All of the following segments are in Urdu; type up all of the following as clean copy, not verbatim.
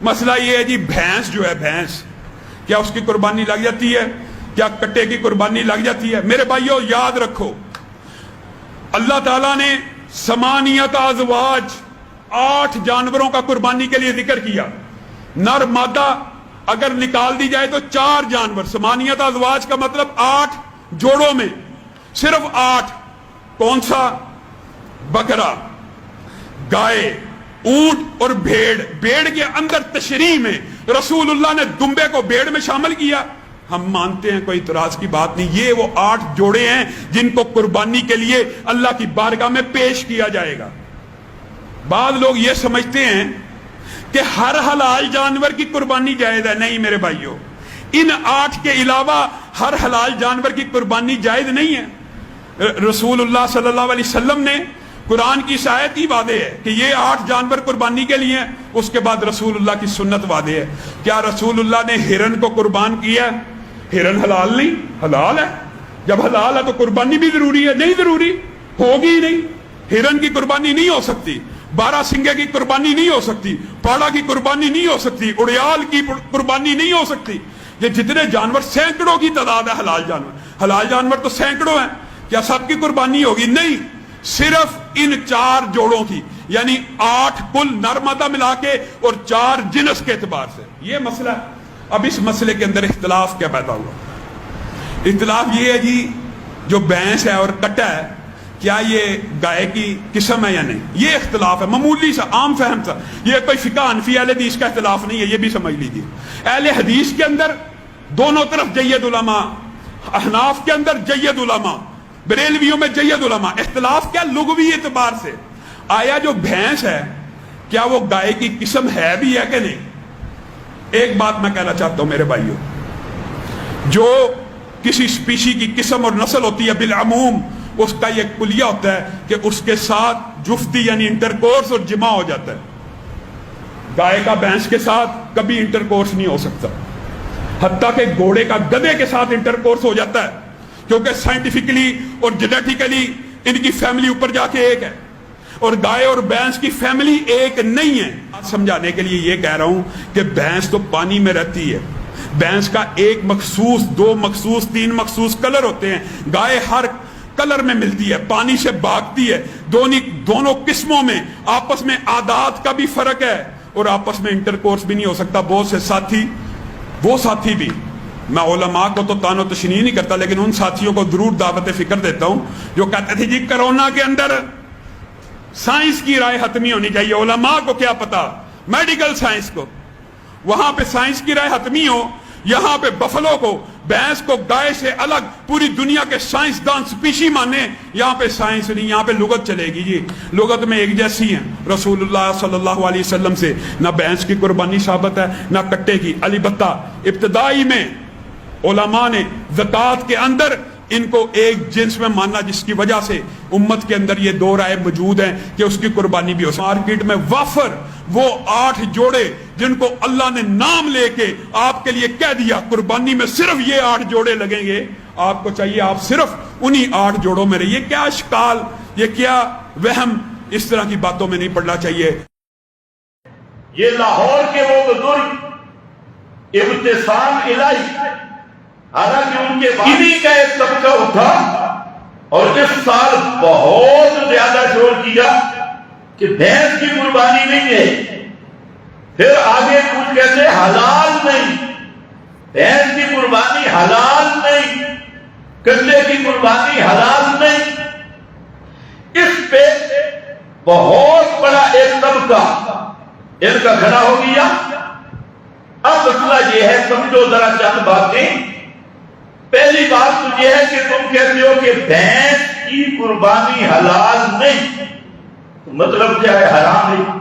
مسئلہ یہ ہے جی بھینس جو ہے بھینس کیا اس کی قربانی لگ جاتی ہے؟ کیا کٹے کی قربانی لگ جاتی ہے؟ میرے بھائیو یاد رکھو اللہ تعالیٰ نے ثمانیت ازواج 8 جانوروں کا قربانی کے لیے ذکر کیا. نر مادہ اگر نکال دی جائے تو 4 جانور. ثمانیت ازواج کا مطلب 8 جوڑوں میں صرف 8. کون سا؟ بکرا، گائے، اونٹ اور بھیڑ. بھیڑ کے اندر تشریح میں رسول اللہ نے دمبے کو بھیڑ میں شامل کیا. ہم مانتے ہیں، کوئی اعتراض کی بات نہیں. یہ وہ 8 جوڑے ہیں جن کو قربانی کے لیے اللہ کی بارگاہ میں پیش کیا جائے گا. بعض لوگ یہ سمجھتے ہیں کہ ہر حلال جانور کی قربانی جائز ہے. نہیں میرے بھائیو، ان 8 کے علاوہ ہر حلال جانور کی قربانی جائز نہیں ہے. رسول اللہ صلی اللہ علیہ وسلم نے قرآن کی آیت ہی واضح ہے کہ یہ 8 جانور قربانی کے لیے ہیں. اس کے بعد رسول اللہ کی سنت واضح ہے. کیا رسول اللہ نے ہرن کو قربان کیا؟ ہرن حلال نہیں؟ حلال ہے. جب حلال ہے تو قربانی بھی ضروری ہے؟ نہیں ضروری، ہوگی ہی نہیں. ہرن کی قربانی نہیں ہو سکتی، 12 سنگے کی قربانی نہیں ہو سکتی، پاڑا کی قربانی نہیں ہو سکتی، اڑیال کی قربانی نہیں ہو سکتی. یہ جتنے جانور، سینکڑوں کی تعداد ہے حلال جانور. حلال جانور تو سینکڑوں ہیں. کیا سب کی قربانی ہوگی؟ نہیں، صرف ان 4 جوڑوں کی، یعنی 8 کل نر مادہ ملا کے اور 4 جنس کے اعتبار سے. یہ مسئلہ. اب اس مسئلے کے اندر اختلاف کیا پیدا ہوا؟ اختلاف یہ ہے جی جو بھینس ہے اور کٹا ہے کیا یہ گائے کی قسم ہے یا نہیں. یہ اختلاف ہے معمولی سا، عام فہم سا. یہ کوئی فقہ حنفی اہل حدیث کا اختلاف نہیں ہے، یہ بھی سمجھ لیجیے. اہل حدیث کے اندر دونوں طرف جید علماء، احناف کے اندر جید علماء، بریلویوں میں جید علماء. اختلاف کیا؟ لغوی اعتبار سے. آیا جو بھینس ہے کیا وہ گائے کی قسم ہے بھی ہے کہ نہیں؟ ایک بات میں کہنا چاہتا ہوں میرے بھائیوں، جو کسی اسپیشی کی قسم اور نسل ہوتی ہے بالعموم اس کا یہ کلیہ ہوتا ہے کہ اس کے ساتھ جفتی یعنی انٹرکورس اور جمع ہو جاتا ہے. گائے کا بھینس کے ساتھ کبھی انٹرکورس نہیں ہو سکتا، حتیٰ کہ گھوڑے کا گدھے کے ساتھ انٹرکورس ہو جاتا ہے، کیونکہ سائنٹیفکلی اور جینیٹیکلی ان کی فیملی اوپر جا کے ایک ہے، اور گائے اور بھینس کی فیملی ایک نہیں ہے. سمجھانے کے لیے یہ کہہ رہا ہوں کہ بھینس تو پانی میں رہتی ہے. بھینس کا 1 مخصوص، 2 مخصوص، 3 مخصوص کلر ہوتے ہیں. گائے ہر کلر میں ملتی ہے، پانی سے بھاگتی ہے. دونوں قسموں میں آپس میں عادات کا بھی فرق ہے اور آپس میں انٹرکورس بھی نہیں ہو سکتا. بہت سے ساتھی، وہ ساتھی بھی، میں علماء کو تو تان و تشنیع نہیں کرتا لیکن ان ساتھیوں کو ضرور دعوت فکر دیتا ہوں جو کہتے تھے جی کرونا کے اندر سائنس کی رائے حتمی ہونی چاہیے. علماء کو کیا پتا، میڈیکل سائنس کو. وہاں پہ سائنس کی رائے حتمی ہو، یہاں پہ بفلو کو، بھینس کو گائے سے الگ پوری دنیا کے سائنسدان سپیشی مانے. یہاں پہ سائنس نہیں، یہاں پہ لغت چلے گی. جی لغت میں ایک جیسی ہیں. رسول اللہ صلی اللہ علیہ وسلم سے نہ بھینس کی قربانی ثابت ہے نہ کٹے کی. البتہ ابتدائی میں علماء نے زکوٰۃ کے اندر ان کو ایک جنس میں ماننا، جس کی وجہ سے امت کے اندر یہ 2 رائے موجود ہیں کہ اس کی قربانی بھی ہو. مارکیٹ میں وافر وہ 8 جوڑے جن کو اللہ نے نام لے کے آپ کے لیے کہہ دیا قربانی میں صرف یہ 8 جوڑے لگیں گے. آپ کو چاہیے آپ صرف انہی 8 جوڑوں میں رہیے. کیا اشکال، یہ کیا وہم، اس طرح کی باتوں میں نہیں پڑنا چاہیے. یہ لاہور کے وہ بزرگ ابتسام الہی، حالانکہ ان کے انہی کا ایک طبقہ اٹھا اور اس سال بہت زیادہ زور کیا کہ بھینس کی قربانی نہیں ہے. پھر آگے کچھ کہتے حلال نہیں، بھینس کی قربانی حلال نہیں، کٹے کی قربانی حلال نہیں. اس پہ بہت بڑا ایک طبقہ ان کا کھڑا ہو گیا. اب مسئلہ یہ ہے، سمجھو ذرا چند باتیں. پہلی بات تو یہ ہے کہ تم کہتے ہو کہ بھینس کی قربانی حلال نہیں، تو مطلب کیا ہے؟ حرام نہیں.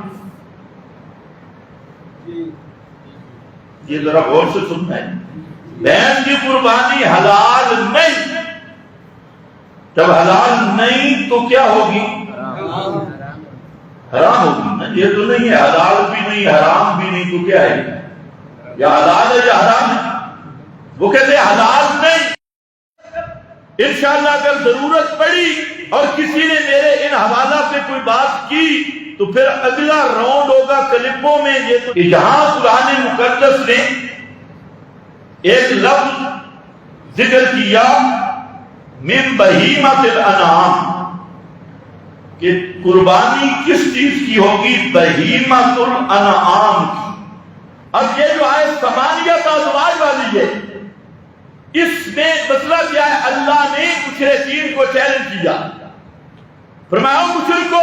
یہ ذرا غور سے سننا ہے. بھینس کی قربانی حلال نہیں. جب حلال نہیں تو کیا ہوگی؟ حرام ہوگی. یہ تو نہیں ہے حلال بھی نہیں حرام بھی نہیں، تو کیا ہے؟ یا حلال ہے یا حرام ہے. وہ کہتے ہیں حلال نہیں. انشاءاللہ اگر ضرورت پڑی اور کسی نے میرے ان حوالہ پہ کوئی بات کی تو پھر اگلا راؤنڈ ہوگا کلپوں میں یہ تو جہاں قرآن مقدس نے ایک لفظ ذکر کیا من بہیمۃ الانعام کہ قربانی کس چیز کی ہوگی؟ بہیمۃ الانعام کی۔ اب یہ جو آیت ثمانیۃ ازواج والی ہے، اس میں مسئلہ کیا ہے؟ اللہ نے مشرکین کو چیلنج کیا، فرمایا مشرکو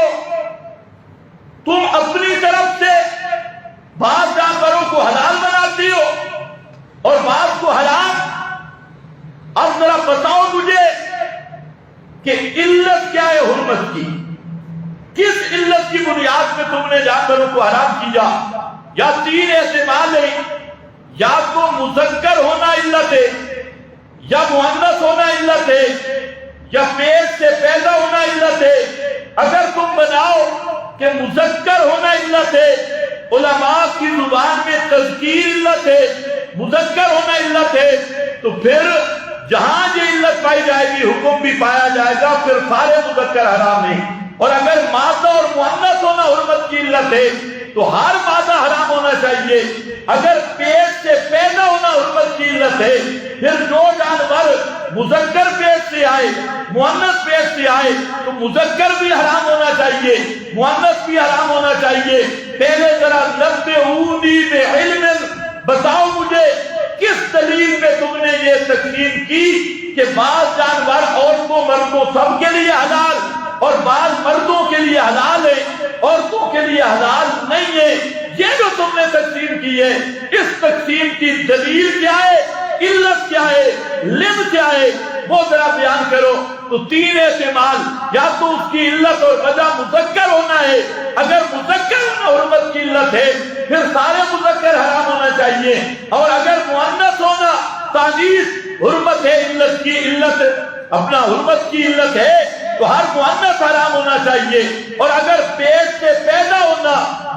تم اپنی طرف سے بعض جانوروں کو حلال بناتی ہو اور بعض کو حرام، اب ذرا بتاؤ مجھے کہ علت کیا ہے حرمت کی؟ کس علت کی بنیاد پہ تم نے جانوروں کو حرام کیا؟ یا تین احتمال ہے، یا تو مذکر ہونا علت ہے، یا مؤنث ہونا علت ہے، یا پیٹ سے پیدا ہونا علت ہے۔ اگر تم بناؤ کہ مذکر ہونا علت ہے، علماء کی زبان میں تذکیر علت ہے، مذکر ہونا علت ہے، تو پھر جہاں یہ علت پائی جائے گی حکم بھی پایا جائے گا، پھر سارے مذکر حرام ہیں۔ اور اگر مادہ اور مؤنث ہونا حرمت کی علت ہے تو ہر مادہ حرام ہونا چاہیے۔ اگر پیٹ سے پیدا ہونا حرمت کی علت ہے، پھر جو جانور مذکر پیٹ سے آئے مؤنث پیٹ سے آئے تو مذکر بھی حرام ہونا چاہیے، مؤنث بھی حرام ہونا چاہیے۔ پہلے ذرا نبئونی بعلم، بتاؤ مجھے کس دلیل پہ تم نے یہ تقسیم کی کہ بعض جانور عورتوں مردوں سب کے لیے حلال اور بعض مردوں کے لیے حلال ہے، عورتوں کے لیے حلال نہیں ہے؟ یہ جو تم نے تقسیم کی ہے، اس تقسیم کی دلیل کیا ہے، علت کیا ہے، لم کیا ہے، وہ ذرا بیان کرو۔ تو تین احتمال، یا تو اس کی علت اور وجہ مذکر ہونا ہے، اگر مذکر ہونا حرمت کی علت ہے پھر سارے مذکر حرام ہونا چاہیے، اور اگر مؤنث ہونا تانیث حرمت ہے، علت کی علت اپنا حرمت کی علت ہے تو ہر مؤنث حرام ہونا چاہیے، اور اگر پیٹ سے پیدا ہونا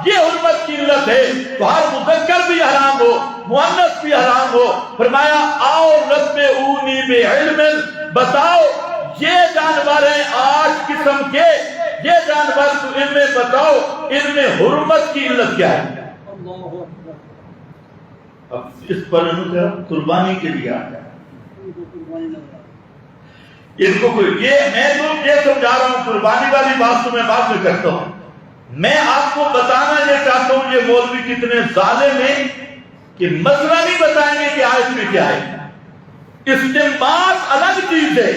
یہ حرمت کی علت ہے تو ہر مذکر بھی حرام ہو مؤنث بھی حرام ہو۔ فرمایا آؤ نبئونی بعلم، بتاؤ یہ جانور ہیں 8 قسم کے، یہ جانور تو ان میں بتاؤ ان میں حرمت کی علت کیا ہے؟ اب اس پر قربانی کے لیے آ جائے ان کو کوئی، یہ میں تو یہ سمجھا رہا ہوں، قربانی والی بات تو میں بعد میں کرتا ہوں، میں آپ کو بتانا یہ چاہتا ہوں یہ مولوی کتنے ظالم ہیں کہ مسئلہ نہیں بتائیں گے کہ آیت میں کیا ہے۔ استنباط الگ چیز ہے،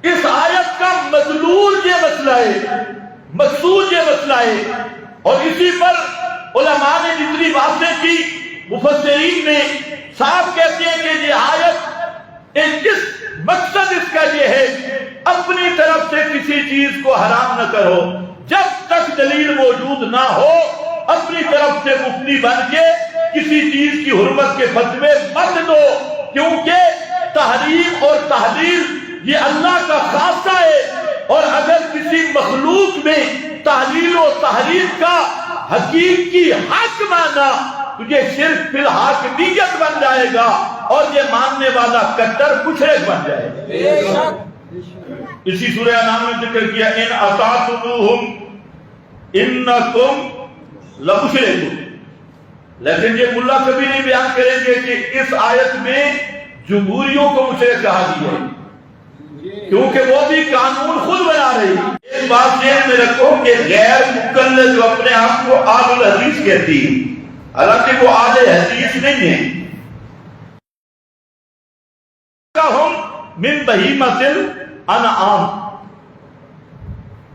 اس آیت کا مدلول یہ مسئلہ ہے، مقصود یہ مسئلہ ہے، اور اسی پر علماء نے جتنی باتیں کی مفسرین نے صاحب کہتے ہیں کہ یہ آیت اس مقصد اس کا یہ ہے اپنی طرف سے کسی چیز کو حرام نہ کرو، جب تک دلیل موجود نہ ہو اپنی طرف سے مفتی بن کے کسی چیز کی حرمت کے فتوے مت دو، کیونکہ تحریم اور تحلیل یہ اللہ کا خاصہ ہے، اور اگر کسی مخلوق میں تحلیل و تحریم کا حقیقی حق مانا تو یہ شرک فی الحاکمیت بن جائے گا، اور یہ ماننے والا کٹر مشرک بن جائے گا۔ اسی سورہ انعام میں ذکر کیا ان اطعتموہم انکم لمشرکون، لیکن یہ ملا کبھی نہیں بیان کریں گے کہ اس آیت میں جمہوریوں کو مشرک کہا گیا ہے، کیونکہ وہ بھی قانون خود بنا رہی ہے۔ ایک بات ذہن میں رکھو کہ غیر مقلد جو اپنے آپ کو اہل الحدیث کہتی ہے، حالانکہ وہ اہل حدیث نہیں ہے، ہم من بہیمۃ الانعام،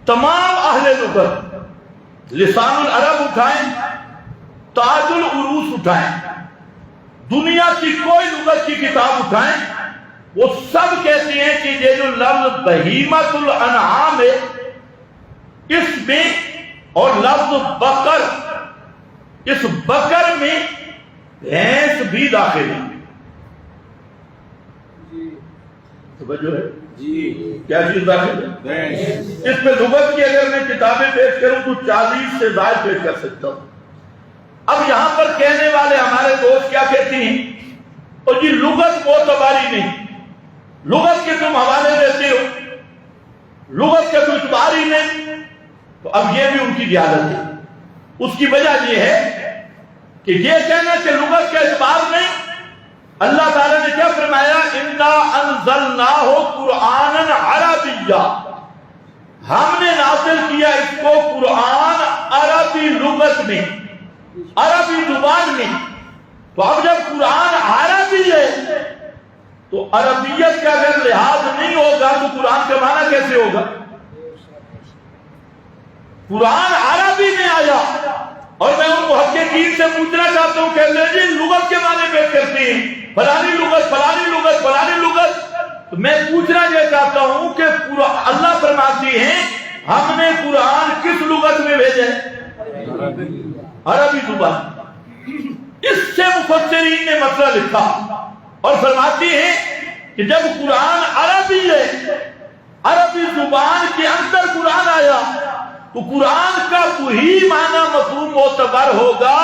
تمام اہل لغت لسان العرب اٹھائیں، تاج العروض اٹھائیں، دنیا کی کوئی لغت کی کتاب اٹھائیں، وہ سب کہتے ہیں کہ یہ جو لفظ بہیمۃ الانعام ہے اس میں، اور لفظ بقر، اس بقر میں بھینس بھی داخل ہے۔ توجہ ہے جی، کیا چیز داخل ہے؟ اس پہ لغت کی اگر میں کتابیں پیش کروں تو 40 سے زائد پیش کر سکتا ہوں۔ اب یہاں پر کہنے والے ہمارے دوست کیا کہتی ہیں، اور جی لغت معتباری نہیں، لغت کے تم حوالے دیتے ہو، لغت کے تو اعتبار ہی نہیں، تو اب یہ بھی ان کی جہالت ہے. اس کی وجہ یہ ہے کہ یہ کہنا کہ لغت کا اعتبار نہیں. اللہ تعالیٰ نے کیا فرمایا؟ اِنَّا أَنزَلْنَاهُ قُرْآنًا عَرَبِيًّا، ہم نے نازل کیا اس کو قرآن عربی لغت میں، عربی زبان میں. تو اب جب قرآن عربی ہے تو عربیت کا اگر لحاظ نہیں ہوگا تو قرآن کا معنی کیسے ہوگا؟ قرآن عربی میں آیا اور میں ان محققین سے پوچھنا چاہتا ہوں کہ جی لغت کے معنی پیش کرتے ہیں، فلانی لغت فلانی لغت فلانی لغت. تو میں پوچھنا یہ چاہتا ہوں کہ اللہ فرماتی ہیں ہم نے قرآن کس لغت میں بھیجا ہے؟ عربی زبان. اس سے مفسرین نے مسئلہ لکھا اور فرماتی ہیں کہ جب قرآن عربی ہے، عربی زبان کے اندر قرآن آیا تو قرآن کا وہی معنی مفہوم معتبر ہوگا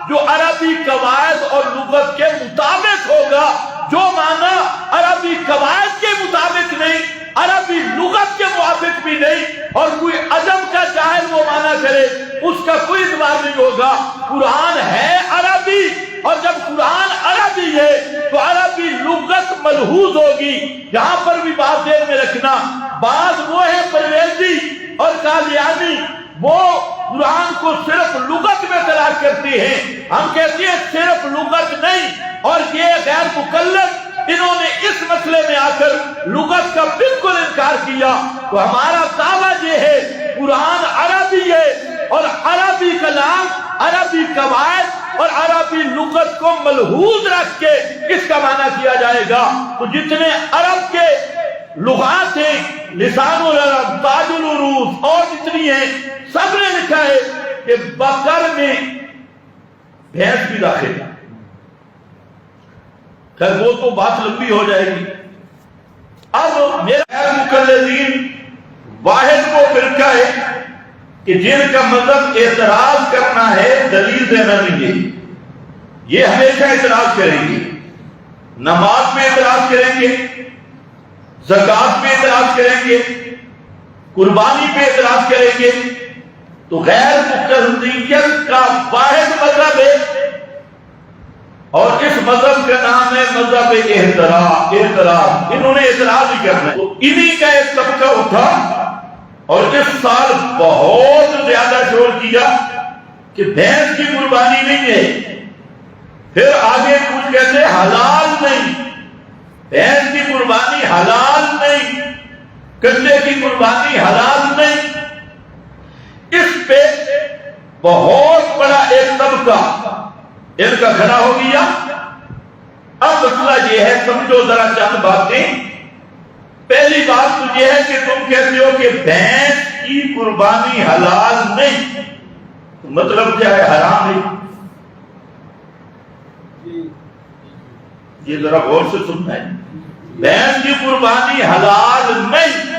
جو عربی قواعد اور لغت کے مطابق ہوگا. جو معنی عربی قواعد کے مطابق نہیں، عربی لغت کے موافق بھی نہیں، اور کوئی عجم کا جاہل وہ معنی کرے اس کا کوئی اعتبار نہیں ہوگا. قرآن ہے عربی، اور جب قرآن عربی ہے تو عربی لغت ملحوظ ہوگی. یہاں پر بھی بات ذہن میں رکھنا، بعض وہ ہے پرویزی اور قادیانی، وہ قرآن کو صرف لغت میں تلاش کرتے ہیں. ہم کہتے ہیں صرف لغت نہیں، اور یہ غیر مکلف انہوں نے اس مسئلے میں آ کر لغت کا بالکل انکار کیا. تو ہمارا دعویٰ یہ ہے قرآن عربی ہے، اور عربی کلام، عربی قواعد اور عربی لغت کو ملحوظ رکھ کے اس کا معنی کیا جائے گا. تو جتنے عرب کے لغات ہیں، لسان العرب، تاج العروض اور جتنی ہیں، سب نے لکھا ہے کہ بقر میں بھینس بھی داخل ہے. خیر وہ تو بات لمبی ہو جائے گی. اب میرا غیر مقلدین واحد وہ فرقہ ہے کہ جن کا مطلب اعتراض کرنا ہے دلیل دینا نہیں ہے. یہ ہمیشہ اعتراض کریں گے، نماز پہ اعتراض کریں گے، زکات پہ اعتراض کریں گے، قربانی پہ اعتراض کریں گے. تو غیر مقلدیت کا واحد مذہب ہے، اور اس مذہب کا نام ہے مذہب اعتراض. انہوں نے اعتراض ہی کرنا ہے. تو انہی کا ایک طبقہ اٹھا اور اس سال بہت زیادہ شور کیا کہ بھینس کی قربانی نہیں ہے. پھر آگے کچھ کہتے حلال نہیں، بھینس کی قربانی حلال نہیں، کتے کی قربانی حلال نہیں. اس پہ بہت بڑا ایک طبقہ ان کا کھڑا ہو گیا. اب مسئلہ یہ ہے، سمجھو ذرا چند باتیں. پہلی بات تو یہ ہے کہ تم کہتے ہو کہ بھینس کی قربانی حلال نہیں، مطلب کیا ہے؟ حرام نہیں. یہ ذرا غور سے سننا ہے. بھینس کی قربانی حلال نہیں.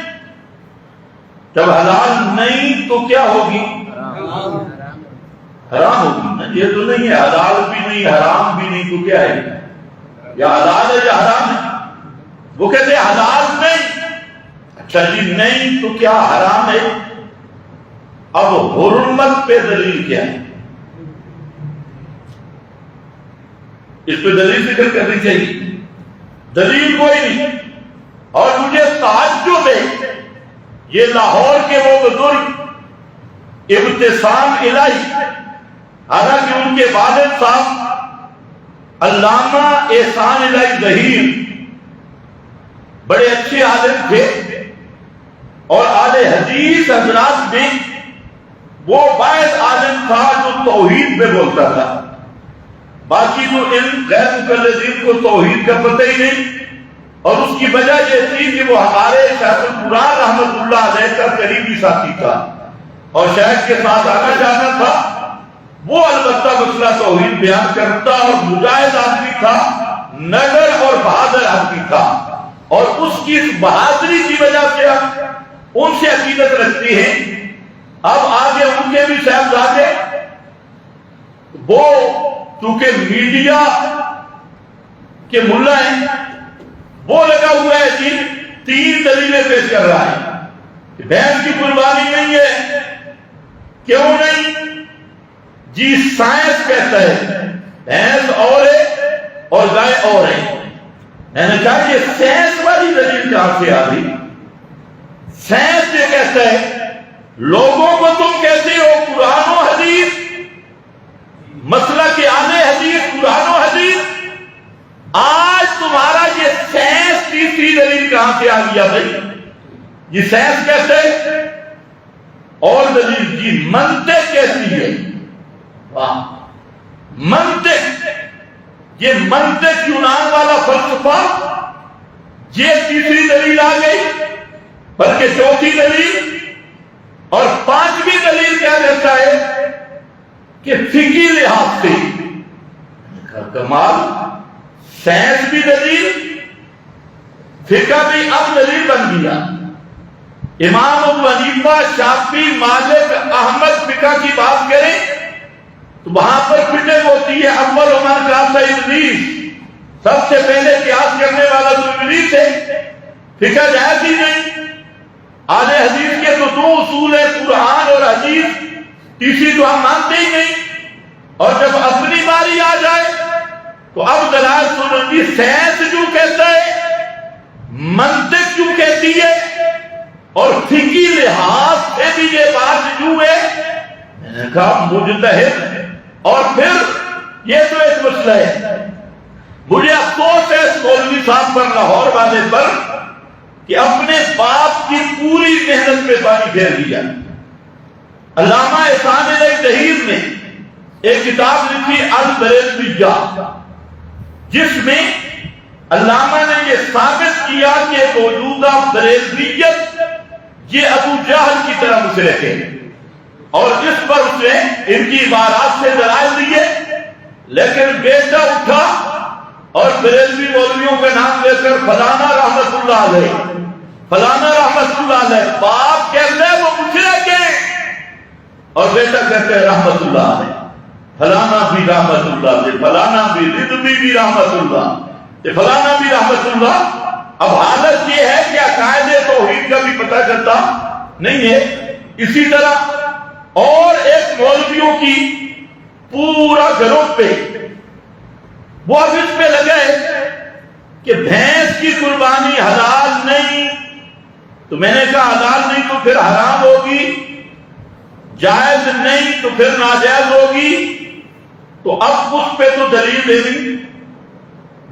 جب حلال نہیں تو کیا ہوگی؟ حرام ہوگی نا. یہ تو نہیں ہے حلال بھی نہیں حرام بھی نہیں، تو کیا ہے؟ یا حلال ہے یا حرام ہے. وہ کہتے ہیں حلال نہیں. اچھا جی نہیں تو کیا حرام ہے؟ اب حرمت پہ دلیل کیا ہے؟ اس پہ دلیل ذکر کرنی چاہیے. دلیل کوئی نہیں. اور مجھے تعجب ہے، یہ لاہور کے وہ بزرگ ابتسام الہی، حالانکہ ان کے والد صاحب علامہ احسان الہی ظہیر بڑے اچھے عالم تھے، اور اہل حدیث حضرات میں وہ واحد عالم تھا جو توحید میں بولتا تھا. باقی تو ان غیر مقلدین کو توحید کا پتہ ہی نہیں. اور اس کی وجہ یہ تھی کہ وہ ہمارے شیخ القرآن رحمت اللہ علیہ کا قریبی ساتھی تھا، اور شیخ کے ساتھ آنا جانا تھا. وہ البتہ مسئلہ توحید بیان کرتا اور مجاہد آدمی تھا، نگر اور بہادر آدمی تھا. اور اس کی بہادری کی وجہ سے ان سے عقیدت رکھتے ہیں. اب آگے ان کے بھی صاحبزادے، وہ چونکہ میڈیا کے ملا ہیں، وہ لگا ہوا ہے تین دلیلیں پیش کر رہا ہے کہ بھینس کی قربانی نہیں ہے، کیوں نہیں؟ جی سائنس کہتا ہے بھینس اور ہے اور گائے اور ہے۔ میں نے کہا یہ سائنس والی دلیل کہاں سے آ گئی؟ سائنس یہ کہتا ہے لوگوں کو تم کہتے ہو قرآن و حدیث، مسئلہ کے آنے حدیث قرآن و حدیث، آج تمہارا یہ سائنس تیسری دلیل کہاں سے آ گیا بھائی؟ یہ سائنس کہتے ہیں اور دلیل جی منطق کہتی ہے۔ واہ، منطق، یہ منطق یونان والا فلسفہ، یہ تیسری دلیل آ گئی، بلکہ چوتھی دلیل اور پانچویں دلیل کیا کہتا ہے کہ فقہی لحاظ سے کمال، سائنس بھی دلیل، فقہ بھی اب دلیل بن گیا۔ امام ابو حنیفہ، شافعی، مالک، احمد فقہ کی بات کریں تو وہاں پر فٹنگ ہوتی ہے اول عمر کا ابلیس، سب سے پہلے قیاس کرنے والا تو ابلیس ہے، فقہ جائز ہی نہیں۔ اہل حدیث کے تو دو اصول ہیں، قرآن اور حدیث، تیسری تو ہم مانتے ہی نہیں۔ اور جب اپنی باری آ جائے تو اب دلائل سنیں گی، سائنس جو کہتا ہے، منطق جو کہتی ہے، اور فقہی لحاظ سے بھی یہ بات جو ہے، میں نے کہا مجتہد۔ اور پھر یہ تو ایک مسئلہ ہے، مجھے افسوس ہے اس مولوی صاحب پر، لاہور والے پر، کہ اپنے باپ کی پوری محنت پہ پانی پھیر دیا۔ علامہ احسان علیہ دہیز نے ایک کتاب لکھی البریلویہ، جس میں علامہ نے یہ ثابت کیا کہ موجودہ بریلویت یہ ابو جہل کی طرح مشرک ہے، اور اس پر اس نے ان کی عبارات سے دلائل دیے۔ لیکن بیٹا اٹھا اور بریلوی مولویوں کا نام لے کر فلانا رحمت اللہ علیہ، فلانا رحمت اللہ علیہ، باپ کہتے ہیں وہ مشرک ہے اور بیٹا کہتے ہیں رحمت اللہ علیہ، فلانا بھی رحمت اللہ علیہ، فلانا بھی، رضوی بھی رحمت اللہ، فلانا بھی رحمت اللہ۔ اب حالت یہ ہے کہ عقائد توحید کا بھی پتہ کرتا نہیں ہے۔ اسی طرح اور ایک مولویوں کی پورا گروہ پہ وہ اب اس پہ لگے کہ بھینس کی قربانی حلال نہیں، تو میں نے کہا حلال نہیں تو پھر حرام ہوگی، جائز نہیں تو پھر ناجائز ہوگی، تو اب اس پہ تو دلیل دینی،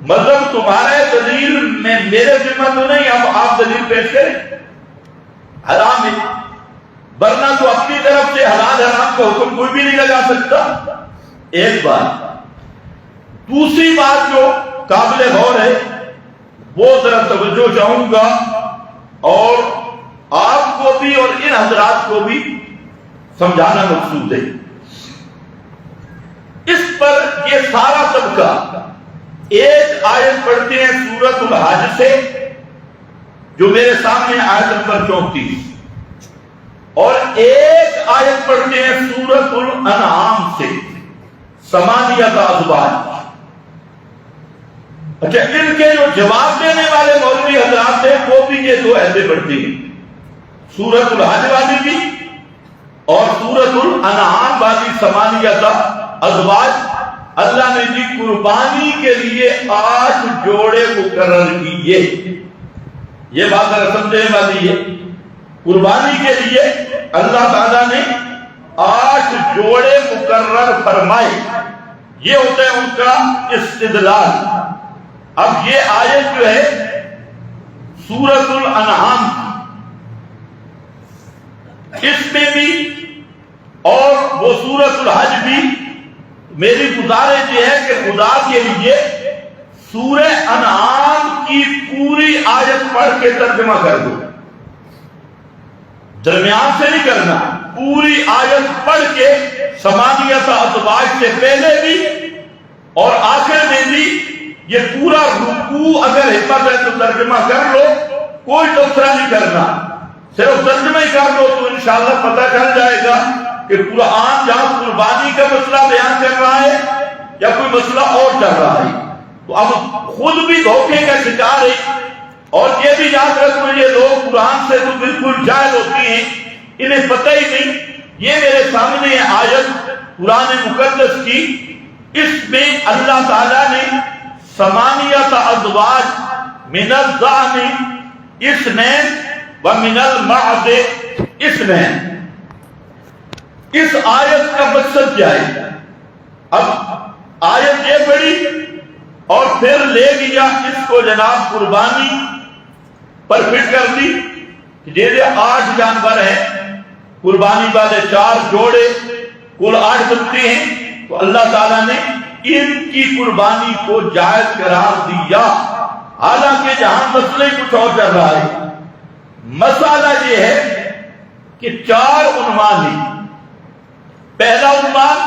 مطلب تمہارے دلیل میں میرے ذمہ تو نہیں، اب آپ دلیل پیش کریں، حرام ہے، ورنہ تو اپنی طرف سے حلال حرام کا حکم کوئی بھی نہیں لگا سکتا۔ ایک بات، دوسری بات جو قابل غور ہے وہ ذرا توجہ چاہوں گا، اور آپ کو بھی اور ان حضرات کو بھی سمجھانا مقصود ہے۔ اس پر یہ سارا طبقہ ایک آیت پڑھتے ہیں سورۃ الحج سے، جو میرے سامنے آیت نمبر 34، اور ایک آیت پڑھتے ہیں سورۃ الانعام سے، ثمانیۃ ازواج۔ اچھا، ان کے جو جواب دینے والے مولوی حضرات ہیں وہ بھی یہ دو آیتیں پڑھتے ہیں، سورۃ الحج والی بھی اور سورۃ الانعام والی، ثمانیۃ ازواج۔ اللہ نے جی قربانی کے لیے 8 جوڑے مقرر کیے، یہ بات سمجھنے والی ہے۔ قربانی کے لیے اللہ تعالیٰ نے 8 جوڑے مقرر فرمائے، یہ ہوتا ہے ان کا استدلال۔ اب یہ آیت جو ہے سورۃ الانعام کی، اس میں بھی اور وہ سورۃ الحج بھی، میری گزارش یہ ہے کہ خدا کے لیے سورہ انعام کی پوری آیت پڑھ کے ترجمہ کر دو، درمیان سے نہیں کرنا، پوری آیت پڑھ کے ثمانیۃ ازواج سے پہلے بھی اور آخر میں بھی یہ پورا رکوع اگر ہمت ہے تو ترجمہ کر لو، کوئی تبصرہ نہیں کرنا، صرف ترجمہ ہی کر لو تو انشاءاللہ پتہ چل جائے گا کہ قرآن جہاں قربانی کا مسئلہ بیان کر رہا ہے یا کوئی مسئلہ اور چل رہا ہے۔ تو اب خود بھی دھوکے کا شکار ہے، اور یہ بھی یاد رکھو یہ لوگ قرآن سے تو بالکل جاہل ہوتی ہیں، انہیں پتہ ہی نہیں یہ میرے سامنے آیت قرآن مقدس کی، اس میں اللہ تعالیٰ نے ثمانیۃ ازواج من الضأن اثنین ومن المعز اثنین، اس آیت کا مقصد کیا ہے؟ اب آیت یہ پڑھی اور پھر لے گیا اس کو جناب قربانی پر فٹ کر دی، جیسے 8 جانور ہیں، قربانی والے 4 جوڑے، کل 8 بنتے ہیں، تو اللہ تعالیٰ نے ان کی قربانی کو جائز قرار دیا، حالانکہ جہاں مسئلہ کچھ اور چل رہا ہے۔ مسئلہ یہ ہے کہ 4 عنوان ہیں۔ پہلا عنوان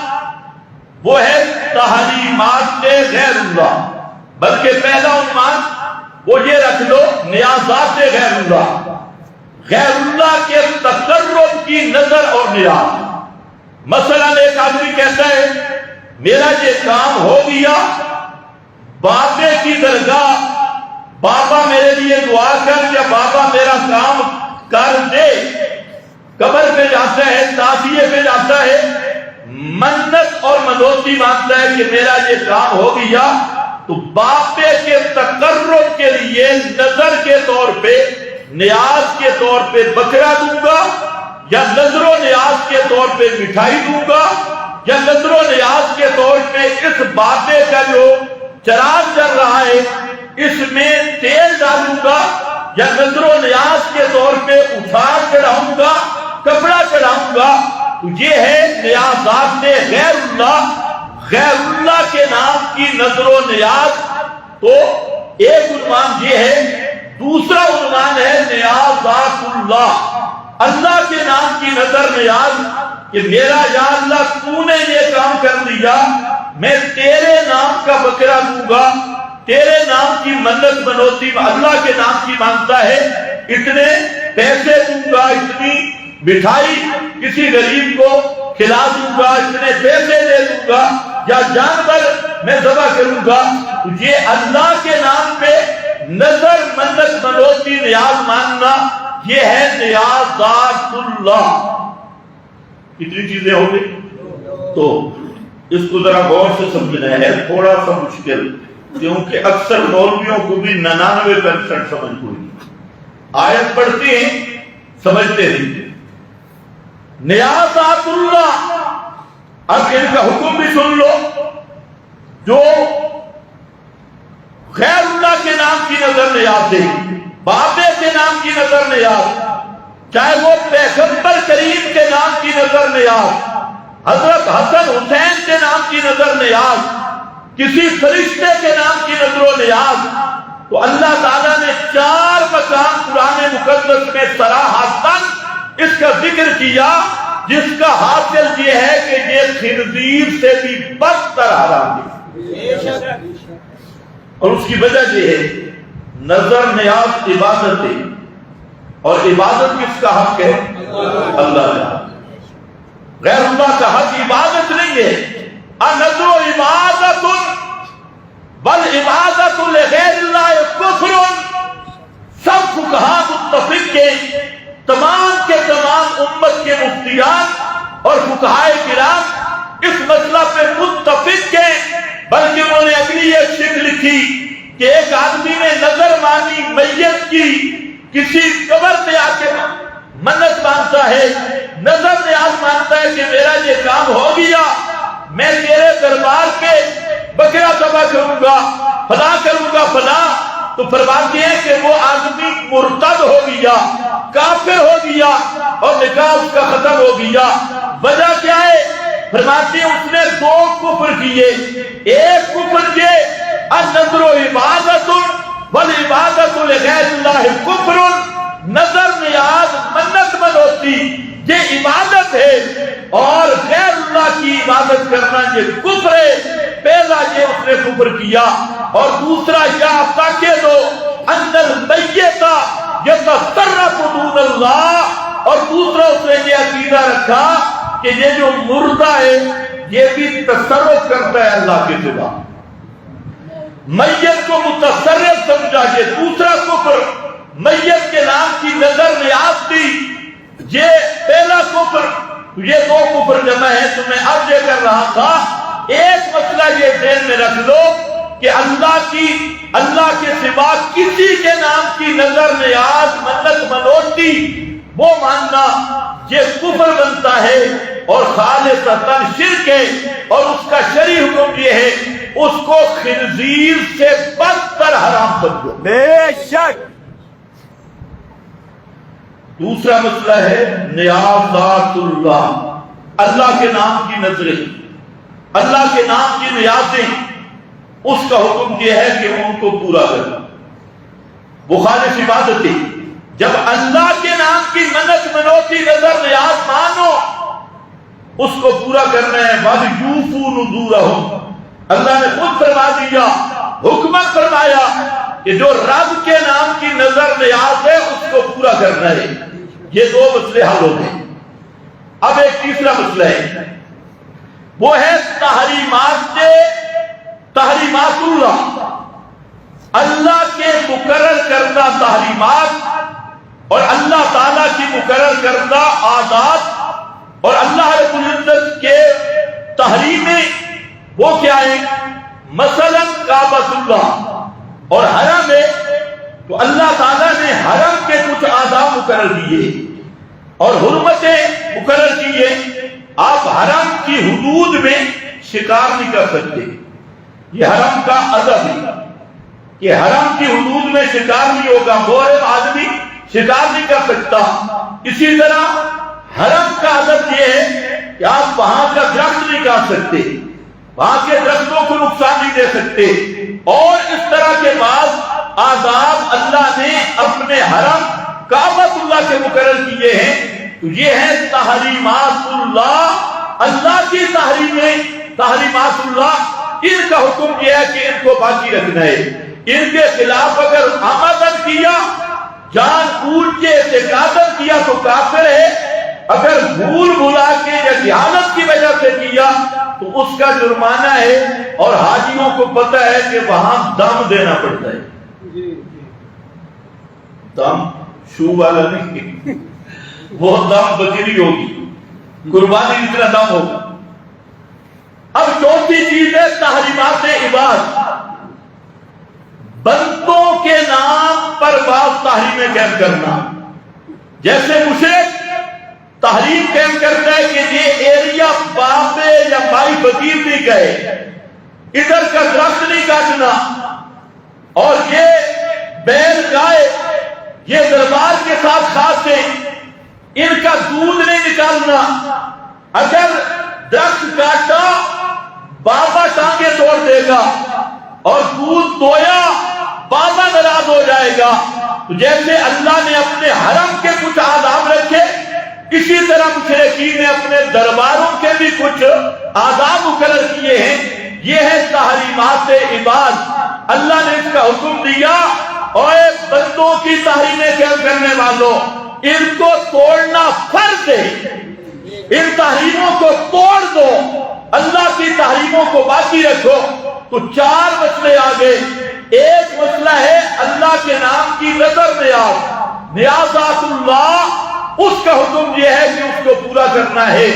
وہ ہے تحریمات غیر اللہ، بلکہ پہلا عنوان وہ یہ رکھ لو نیازات غیر اللہ، غیر اللہ کے تقرب کی نظر اور نیاز۔ مثلا ایک آدمی کہتا ہے میرا یہ کام ہو گیا، بابے کی درگاہ، بابا میرے لیے دعا کر یا بابا میرا کام کر دے، قبر پہ جاتا ہے، تعزیے پہ جاتا ہے، منت اور منوتی مانتا ہے کہ میرا یہ کام ہو گیا، تو بابے کے تقرب کے لیے نظر کے طور پہ، نیاز کے طور پہ بکرا دوں گا، یا نظر و نیاز کے طور پہ مٹھائی دوں گا، یا نظر و نیاز کے طور پہ اس بابے کا جو چراغ چل رہا ہے اس میں تیل ڈالوں گا، یا نظر و نیاز کے طور پہ اٹھار چڑھاؤں گا، کپڑا چڑھاؤں گا۔ تو یہ ہے نیازات غیر اللہ، غیر اللہ کے نام کی نظر و نیاز۔ تو ایک عنوان یہ ہے، دوسرا عنوان ہے نیازات اللہ، اللہ کے نام کی نظر نیاز، کہ میرا یا اللہ تو نے یہ کام کر دیا، میں تیرے نام کا بکرا دوں گا، تیرے نام کی منت منوتی اللہ کے نام کی مانگتا ہے، اتنے پیسے دوں گا، اتنی مٹھائی کسی غریب کو کھلا دوں گا، اتنے پیسے دے دوں گا، یا جانور میں ذبح کروں گا۔ تو یہ اللہ کے نام پہ نظر منت منوتی نیاز ماننا، یہ ہے نیازات اللہ۔ کتنی چیزیں ہو گئی؟ تو اس کو ذرا غور سے سمجھنا ہے، تھوڑا سا مشکل، کیونکہ اکثر مولویوں کو بھی 99% سمجھ ہوئی، آیت پڑھتے ہیں سمجھتے نہیں۔ نیازات اللہ، اب ان کا حکم بھی سن لو، جو غیر اللہ کے نام کی نظر نیاز دے، بابے کے نام کی نظر نیاز، چاہے وہ پیغمبر کریم کے نام کی نظر نیاز، حضرت حسن حسین کے نام کی نظر نیاز، کسی فرشتے کے نام کی نظر و نیاز، تو اللہ تعالیٰ نے 4 مقام قرآن مقدس میں صراحتاً اس کا ذکر کیا، جس کا حاصل یہ ہے کہ یہ خنزیر سے بھی بدتر حرام ہے۔ اور اس کی وجہ یہ ہے، نظر نیاز عبادت ہے، اور عبادت کس کا حق ہے؟ اللہ کا۔ غیر اللہ کا حق عبادت نہیں ہے۔ النذر عبادت والعبادت لغیر اللہ کفر۔ سب فقہا متفق ہیں، تمام کے تمام امت کے مفتیان اور فقہائے کرام اس مسئلہ پہ متفق ہیں، بلکہ انہوں نے اگلی ایک شکل لکھی کہ ایک آدمی نے نظر مانی میت کی، کسی قبر پہ آ کے منت مانگتا ہے، نظر نیاز مانگتا ہے کہ میرا یہ کام ہو گیا، میں تیرے دربار پہ بکرا ذبح کروں گا، فلاں کروں گا فلاں، تو فرماتے ہیں کہ وہ آدمی مرتد ہو گیا، کافر ہو گیا، اور نکاح اس کا ختم ہو گیا۔ وجہ کیا ہے؟ فرماتے ہیں اس نے 2 کفر کیے۔ ایک کفر یہ النذر عبادت والعبادت لغیر اللہ کفر، نظر نیاز منت منوتی یہ عبادت ہے، اور غیر اللہ کی عبادت کرنا یہ کفر ہے۔ پہلا یہ اس نے کفر کیا، اور دوسرا یا تاکہ دو ان المیت یتصرف دون اللہ، اور دوسرا اس نے یہ عقیدہ رکھا کہ یہ جو مردہ ہے یہ بھی تصرف کرتا ہے اللہ کے سوا، میت کو متصرف سمجھا، یہ دوسرا کفر۔ میت کے نام کی نظر نیاز دی، یہ پہلا کفر۔ یہ دو کفر جمع ہے. تو میں اب یہ کر رہا تھا، ایک مسئلہ یہ ذہن میں رکھ لو کہ اللہ کے سوا کسی کے نام کی نظر نیاز منت منوتی وہ ماننا یہ کفر بنتا ہے اور خالصتاً شرک ہے. اور اس کا شرعی حکم یہ ہے اس کو خنزیر سے بدتر حرام سمجھو. بے شک. دوسرا مسئلہ ہے نیازات اللہ، اللہ کے نام کی نظریں، اللہ کے نام کی نیازیں. اس کا حکم یہ ہے کہ ان کو پورا کرنا. وہ خالص عبادتیں جب اللہ کے نام کی منت منوتی نظر نیاز مانو اس کو پورا کرنا ہے. وَلْيُوفُوا نُذُورَهُمْ، اللہ نے خود فرما دیا، حکمت فرمایا کہ جو رب کے نام کی نظر نیاز ہے اس کو پورا کرنا ہے. یہ دو مسئلے حل ہو گئے. اب ایک تیسرا مسئلہ ہے، وہ ہے تحریمات اللہ، اللہ کے مقرر کردہ تحریمات اور اللہ تعالیٰ کی مقرر کردہ عادات اور اللہ رب العزت کے تحریمیں وہ کیا ہیں؟ مثلا کعبۃ اللہ اور حرم ہے تو اللہ تعالیٰ نے حرم کے کچھ آداب مقرر کیے اور حرمتیں مقرر کیے. آپ حرم کی حدود میں شکار نہیں کر سکتے، یہ حرم کا ادب ہے کہ حرم کی حدود میں شکار نہیں ہوگا، محرم آدمی شکار نہیں کر سکتا. اسی طرح حرم کا ادب یہ ہے کہ آپ وہاں کا درخت نہیں کاٹ سکتے، وہاں کے درختوں کو نقصان نہیں دے سکتے. اور اس طرح کے بعض آداب اللہ نے اپنے حرم کعبۃ اللہ کے مقرر کیے ہیں. تو یہ ہے تحریمات اللہ، اللہ کی تحریمات اللہ. ان کا حکم یہ ہے کہ ان کو باقی رکھنا ہے. ان کے خلاف اگر آمدن کیا، جان بوجھ کے اعتقادن کیا تو کافر ہے. اگر بھول بھلا کے یا جہالت کی وجہ سے کیا تو اس کا جرمانہ ہے. اور حاجیوں کو پتہ ہے کہ وہاں دم دینا پڑتا ہے. دم شو والا نہیں، وہ دم بکری ہوگی، قربانی جتنا دم ہوگا. اب چوتھی چیز ہے تحریمات عباد، بندوں کے نام پر بعض تحریمیں قائم کرنا. جیسے مشرک تحریم قائم کرتا ہے کہ یہ ایریا بابے یا بھائی فقیر نہیں گئے، ادھر کا درخت نہیں کاٹنا، اور یہ بیل گائے یہ دربار کے ساتھ خاص ہیں، ان کا دودھ نہیں نکالنا. اگر درخت کاٹا بابا ٹانگیں توڑ دے گا اور دودھ دویا بابا ناراض ہو جائے گا. تو جیسے اللہ نے اپنے حرم کے کچھ آداب رکھے، اسی طرح مشرکین نے اپنے درباروں کے بھی کچھ آداب مقرر کیے ہیں. یہ ہے تحریمات عباد. اللہ نے اس کا حکم دیا اور بندوں کی تحریمیں قائم کرنے والوں ان کو توڑنا فرض ہے، ان تحریموں کو توڑ دو، اللہ کی تحریموں کو باقی رکھو. تو چار مسئلے آگے. ایک مسئلہ ہے اللہ کے نام کی نظر نیازات اللہ، اس کا حکم یہ ہے کہ اس کو پورا کرنا ہے.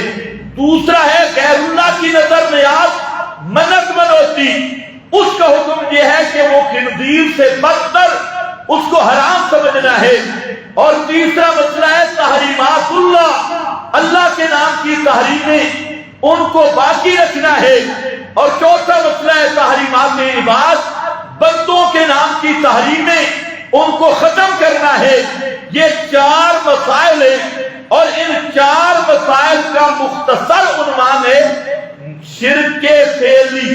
دوسرا ہے غیر اللہ کی نظر نیاز منت منوتی، اس کا حکم یہ ہے کہ وہ خنزیر سے بدتر اس کو حرام سمجھنا ہے. اور تیسرا مسئلہ ہے تحریمات اللہ، اللہ کے نام کی تحریمیں ان کو باقی رکھنا ہے. اور چوتھا مسئلہ ہے تحریمات عباد، بندوں کے نام کی تحریمیں ان کو ختم کرنا ہے. یہ چار مسائل ہیں اور ان چار مسائل کا مختصر عنوان ہے شرک فعلی.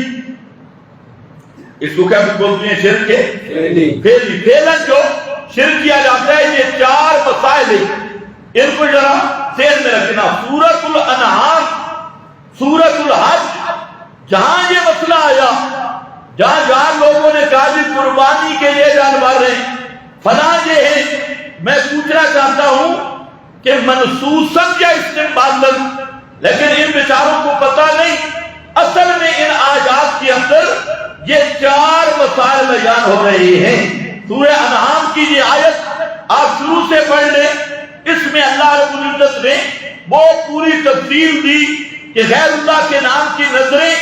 اس کو کیا بولتے ہیں؟ شرک فعلی. فعلاً جو شرک کیا جاتا ہے. یہ چار مسائل ہیں، ان کو ذرا ذہن میں رکھنا. سورۃ الانعام، سورۃ الحج، جہاں یہ مسئلہ آیا، جہاں لوگوں نے کہا کہ قربانی کے لیے جانور ہیں فلاں یہ ہے، میں پوچھنا چاہتا ہوں کہ منسوساً یا استنباطاً، لیکن ان بیچاروں کو پتہ نہیں اصل میں ان آیات کے اندر یہ چار مسائل بیان ہو رہے ہیں. سورہ انعام کی یہ آیت آپ شروع سے پڑھ لیں، اس میں اللہ رب العزت نے وہ پوری تفصیل دی کہ غیر اللہ کے نام کی نظریں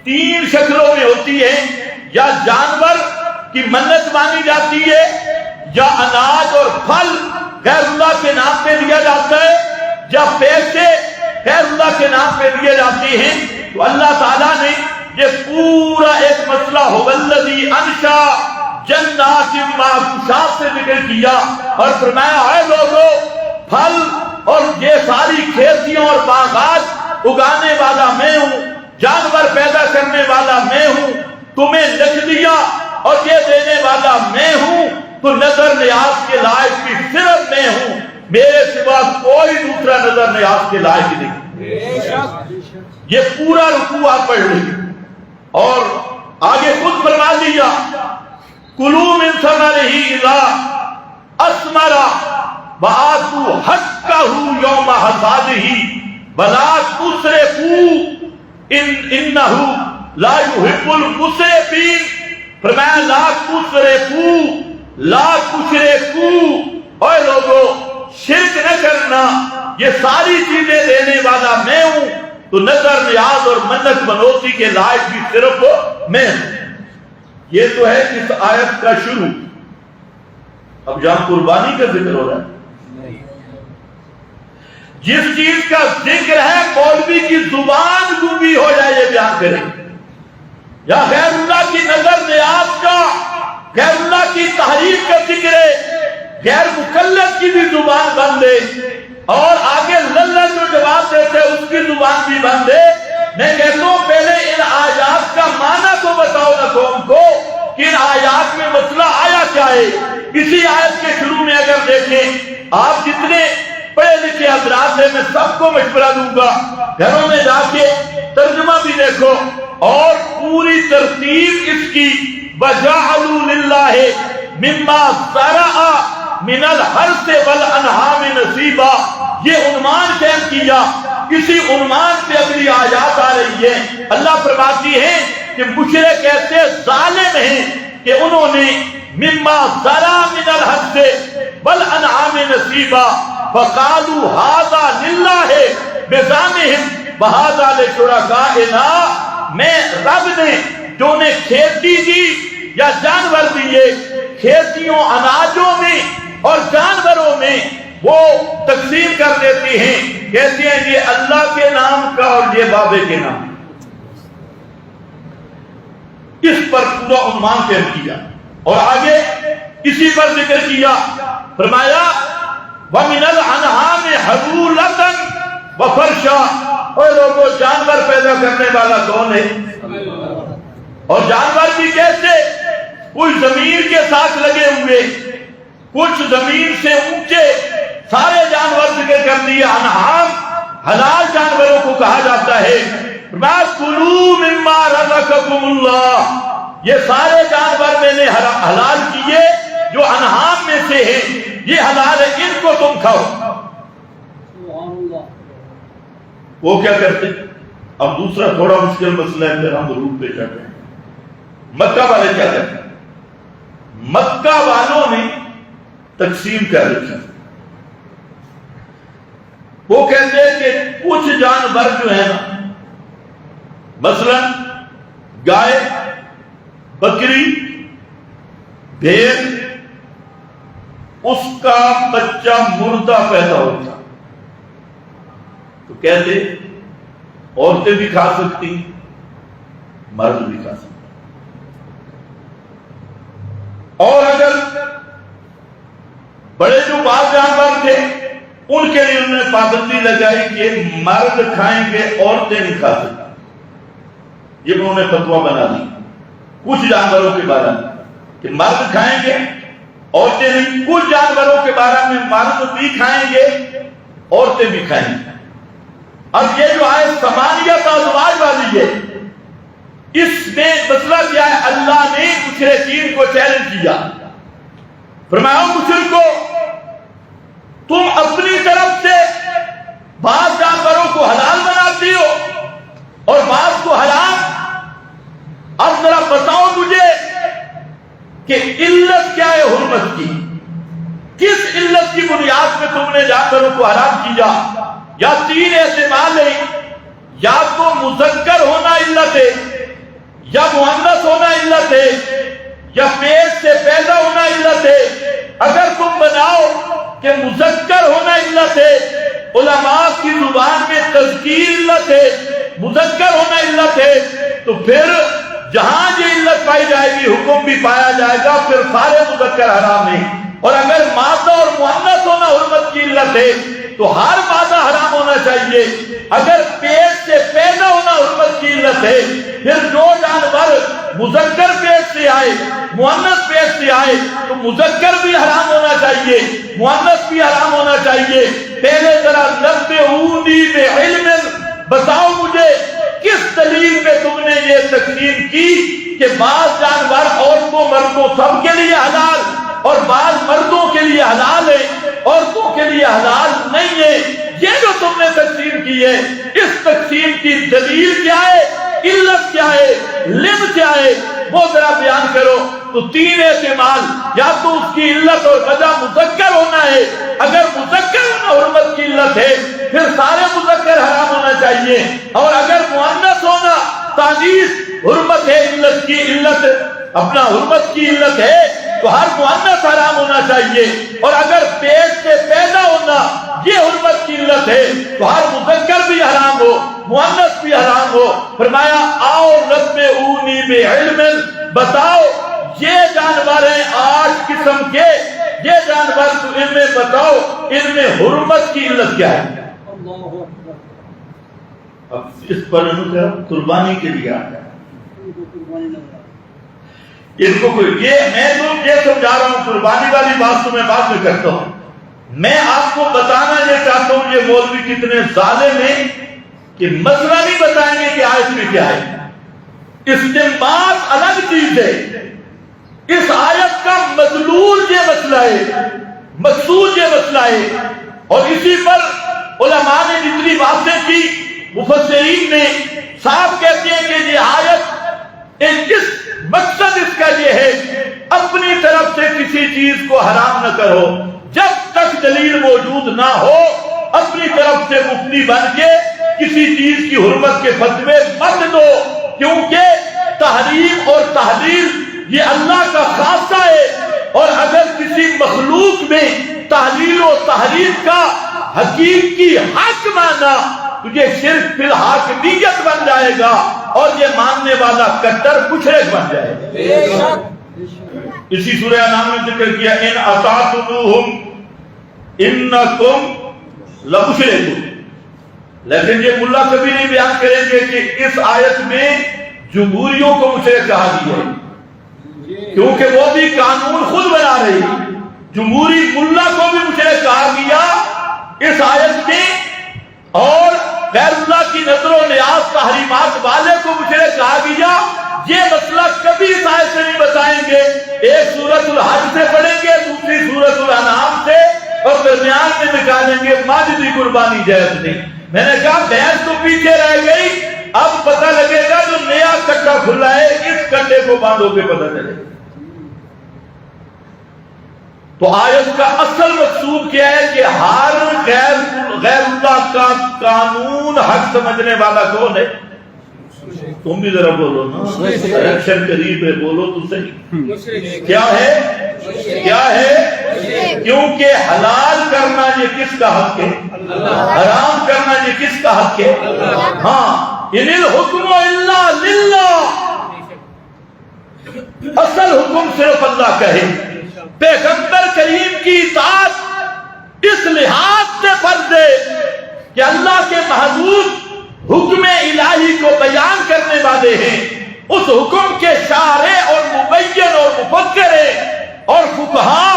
3 شکلوں میں ہوتی ہیں، یا جانور کی منت مانی جاتی ہے، یا اناج اور پھل غیر اللہ کے نام پہ دیا جاتا ہے، یا پیسے غیر اللہ کے نام پہ دیے جاتے ہیں۔ تو اللہ تعالیٰ نے یہ پورا ایک مسئلہ والذی انشا جنات معروشات سے ذکر کیا اور فرمایا ہے لوگوں، پھل اور یہ ساری کھیتیاں اور باغات اگانے والا میں ہوں، جانور پیدا کرنے والا میں ہوں، تمہیں لکھ دیا اور یہ دینے والا میں ہوں، تو نظر نیاز کے لائق بھی صرف میں ہوں، میرے سوا کوئی دوسرا نظر نیاز کے لائق نہیں۔ یہ پورا رکوع آپ پڑھ لیں اور آگے خود فرما دیا کلوا من ثمرہ اذا اثمر وآتوا حقہ یوم حصادہ ولا تسرفوا انہ لا يحب المسرفین۔ فرمایا لا تسرفوا لا تشرکوا، اے لوگوں شرک نہ کرنا، یہ ساری چیزیں دینے والا میں ہوں، تو نظر نیاز اور منت منوتی کے لائق بھی صرف میں ہوں۔ یہ تو ہے اس آیت کا شروع۔ اب جہاں قربانی کا ذکر ہو رہا ہے، جس چیز کا ذکر ہے مولوی کی زبان گونگی ہو جائے یہ بیان کریں، یا غیر اللہ کی نظر نیاز کا، غیر اللہ کی تحریف کا ذکر ہے، غیر مکلف کی بھی زبان بند ہے، اور آگے للہ جو جواب دیتے اس کی زبان بھی بند ہے۔ میں کہتا ہوں پہلے ان آیات کا معنی تو بتاؤ نا قوم کو کہ ان آیات میں مسئلہ آیا کیا ہے۔ اسی آیت کے شروع میں اگر دیکھیں، آپ جتنے پڑھے لکھے حضرات ہیں میں سب کو مشورہ دوں گا گھروں میں جا کے ترجمہ بھی دیکھو اور پوری ترتیب اس کی وَجَعَلُوا لِلَّهِ مِمَّا زَرَعَ من الحرث والانعام نصیبا، یہ عنوان قائم کیا، اسی عنوان پہ اگلی آیات آ رہی ہے۔ اللہ فرماتی ہے کہ مشرک ایسے ظالم ہیں کہ انہوں نے مما زرع من الحرث والانعام نصیبا فقالوا هذا للہ بزعمهم وهذا لشرکائنا، میں رب نے جو نے کھیتی دی یا جانور دیے، کھیتیوں اناجوں میں اور جانوروں میں وہ تقسیم کر دیتی ہیں، کہتے ہیں یہ اللہ کے نام کا اور یہ بابے کے نام۔ اس پر پورا عنوان پیش کیا اور آگے اسی پر ذکر کیا، فرمایا وَمِنَ الْأَنْعَامِ حَمُولَةً وَفَرْشًا، اور لوگوں جانور پیدا کرنے والا کون ہے؟ اور جانور بھی کیسے؟ کچھ زمین کے ساتھ لگے ہوئے، کچھ زمین سے اونچے، سارے جانور ذکر کر دیے۔ انعام حلال جانوروں کو کہا جاتا ہے۔ کُلُوا مِمَّا رَزَقَكُمُ اللَّهُ، یہ سارے جانور میں نے حلال کیے جو انعام میں سے ہیں، یہ حلال ہے، ان کو تم کھاؤ۔ وہ کیا کرتے؟ اب دوسرا تھوڑا مشکل مسئلہ ہے، پھر ہم ضرور پیش آتے ہیں۔ مکہ والے کیا کرتے ہیں؟ مکہ والوں نے تقسیم کر رکھی، وہ کہتے ہیں کہ کچھ جانور جو ہے نا، مثلا گائے، بکری، بھیڑ، اس کا بچہ مردہ پیدا ہوتا تو کہتے عورتیں بھی کھا سکتی، مرد بھی کھا سکتی، اور اگر بڑے جو بعض جانور تھے ان کے لیے انہوں نے پابندی لگائی کہ مرد کھائیں گے، عورتیں نہیں کھا سکتی۔ یہ انہوں نے فتویٰ بنا دی کچھ جانوروں کے بارے میں کہ مرد کھائیں گے، عورتیں نہیں۔ کچھ جانوروں کے بارے میں مرد بھی کھائیں گے، عورتیں بھی کھائیں گے۔ اب یہ جو آئے ثمانیت ازواج والی ہے، اس میں مسئلہ کیا ہے؟ اللہ نے مشرکین کو چیلنج کیا، فرمایا مشرکو تم اپنی طرف سے بعض جانوروں کو حلال بناتی ہو اور بعض کو حرام، اب ذرا بتاؤ مجھے کہ علت کیا ہے حرمت کی؟ کس علت کی بنیاد پہ تم نے جانوروں کو حرام کیا؟ یا تین احتمال ہے، یا تو مذکر ہونا علت ہے، یا مؤنث ہونا علت ہے، یا پیٹ سے پیدا ہونا علت ہے۔ اگر تم بناؤ کہ مذکر ہونا علت ہے، علماء کی زبان میں تذکیر علت ہے، مذکر ہونا علت ہے، تو پھر جہاں یہ علت پائی جائے گی حکم بھی پایا جائے گا، پھر سارے مذکر حرام ہیں۔ اور اگر مادہ اور مؤنث ہونا حرمت کی علت ہے تو ہر مادہ حرام ہونا چاہیے۔ اگر پیٹ سے پیدا ہونا حرمت کی علت ہے، پھر جو جانور مذکر پیٹ سے آئے مؤنث پیٹ سے آئے تو مذکر بھی حرام ہونا چاہیے، مؤنث بھی حرام ہونا چاہیے۔ پہلے ذرا نبئونی بعلم، بتاؤ مجھے کس دلیل پہ تم نے یہ تقسیم کی کہ بعض جانور عورتوں مردوں سب کے لیے حلال اور بعض مردوں کے لیے حلال ہے، عورتوں کے لیے حلال نہیں ہے۔ یہ جو تم نے تقسیم کی ہے، اس تقسیم کی دلیل کیا ہے، علت کیا ہے، لم کیا ہے، وہ ذرا بیان کرو۔ تو تین احتمال، یا تو اس کی علت اور وجہ مذکر ہونا ہے، اگر مذکر ہونا حرمت کی علت ہے پھر سارے مذکر حرام ہونا چاہیے، اور اگر مؤنث ہونا تانیث حرمت ہے، علت کی علت اپنا حرمت کی علت ہے تو ہر مؤنث حرام ہونا چاہیے، اور اگر پیٹ سے پیدا ہونا یہ حرمت کی علت ہے تو ہر مذکر بھی حرام ہو مؤنث بھی حرام ہو۔ فرمایا آؤ نبئونی بعلم، بتاؤ یہ جانور ہیں 8 قسم کے، یہ جانور تو ان میں بتاؤ ان میں حرمت کی علت کیا ہے۔ اب اس پر قربانی کے لیے آتا ہے، ان کو کوئی میں تو یہ سمجھا رہا ہوں، قربانی والی بات تو میں بعد میں کرتا ہوں، میں آپ کو بتانا یہ چاہتا ہوں یہ مولوی کتنے ظالم ہیں کہ مسئلہ نہیں بتائیں گے کہ آیت میں کیا ہے۔ استنباط الگ چیز ہے، اس آیت کا مدلول یہ مسئلہ ہے، مقصود یہ مسئلہ ہے، اور اسی پر علماء نے جتنی باتیں کی مفسرین نے صاحب کہتے ہیں کہ یہ آیت اس مقصد اس کا یہ ہے اپنی طرف سے کسی چیز کو حرام نہ کرو، جب تک دلیل موجود نہ ہو اپنی طرف سے مفتی بن کے کسی چیز کی حرمت کے فتوے مت دو، کیونکہ تحریم اور تحلیل یہ اللہ کا خاصہ ہے، اور اگر کسی مخلوق میں تحلیل و تحریم کا حقیقی حق مانا تو یہ شرک فی الحاکمیت بن جائے گا، اور یہ ماننے والا کٹر مشرک بن جائے گا۔ اسی سورہ انعام میں ذکر کیا ان اطعتموہم انکم لمشرکون، لیکن یہ ملا کبھی نہیں بیان کریں گے کہ اس آیت میں جمہوریوں کو مشرک کہا گیا ہے، کیونکہ وہ بھی قانون خود بنا رہی، جمہوری ملا کو بھی مشرک کہا گیا اس آیت میں، اور غیر اللہ کی نظر و نیاز تحریمات والے کو مشرک کہا گیا۔ یہ مسئلہ کبھی اس آیت سے نہیں بتائیں گے، ایک سورۃ الحج سے پڑھیں گے، دوسری سورۃ الانعام سے، اور درمیان میں نکالیں گے ماجدی قربانی جائز نہیں۔ میں نے کہا بحث تو پیچھے رہ گئی، اب پتہ لگے گا جو نیا کٹا کھلا ہے اس کٹے کو باندھو کے پتہ چلے گا۔ تو آیت کا اصل مقصود کیا ہے کہ ہر غیر اللہ کا قانون حق سمجھنے والا کون ہے؟ تم بھی ذرا بولو نا، الیکشن قریب ہے، بولو تو صحیح، کیا ہے؟ کیا ہے؟ کیونکہ حلال کرنا یہ کس کا حق ہے؟ حرام کرنا یہ کس کا حق ہے؟ ہاں، ان الحکم الا للہ، اصل حکم صرف اللہ کا ہے۔ پیغمبر کریم کی اطاعت اس لحاظ سے فرض ہے کہ اللہ کے محدود حکم الہی کو بیان کرنے والے ہیں، اس حکم کے شارع اور مبین اور مفکر ہیں، اور فقہا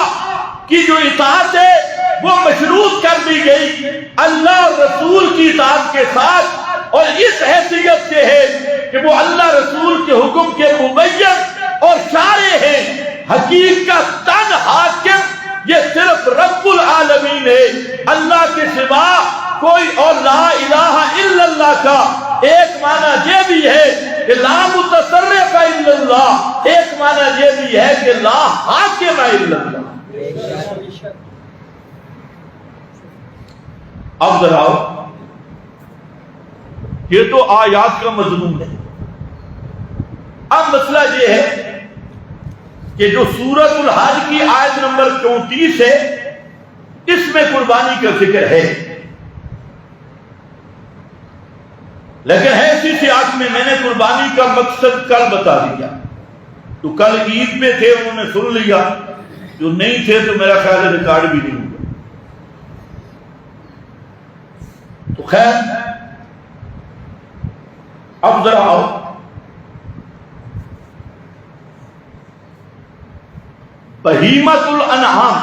کی جو اطاعت ہے وہ مشروط کر دی گئی اللہ اور رسول کی اطاعت کے ساتھ، اور اس حیثیت سے ہے کہ وہ اللہ رسول کے حکم کے مبین اور شارع ہیں۔ حقیقت تن حاکم یہ صرف رب العالمین ہے، اللہ کے سوا کوئی، اور لا الہ الا اللہ کا ایک معنی یہ بھی ہے کہ لا متصرف الا اللہ، ایک معنی یہ بھی ہے کہ لا حاکم الا اللہ۔ اب ذرا یہ تو آیات کا مضمون ہے۔ اب مسئلہ یہ ہے کہ جو سورۃ الحج کی آیت نمبر 34 ہے، اس میں قربانی کا ذکر ہے، لیکن ہے اسی سیاق میں نے قربانی کا مقصد کل بتا دیا۔ تو کل عید میں تھے، انہوں نے سن لیا، جو نہیں تھے تو میرا خیال ہے ریکارڈ بھی نہیں ہوگا۔ تو خیر اب ذرا آؤ، بہیمۃ الانعام،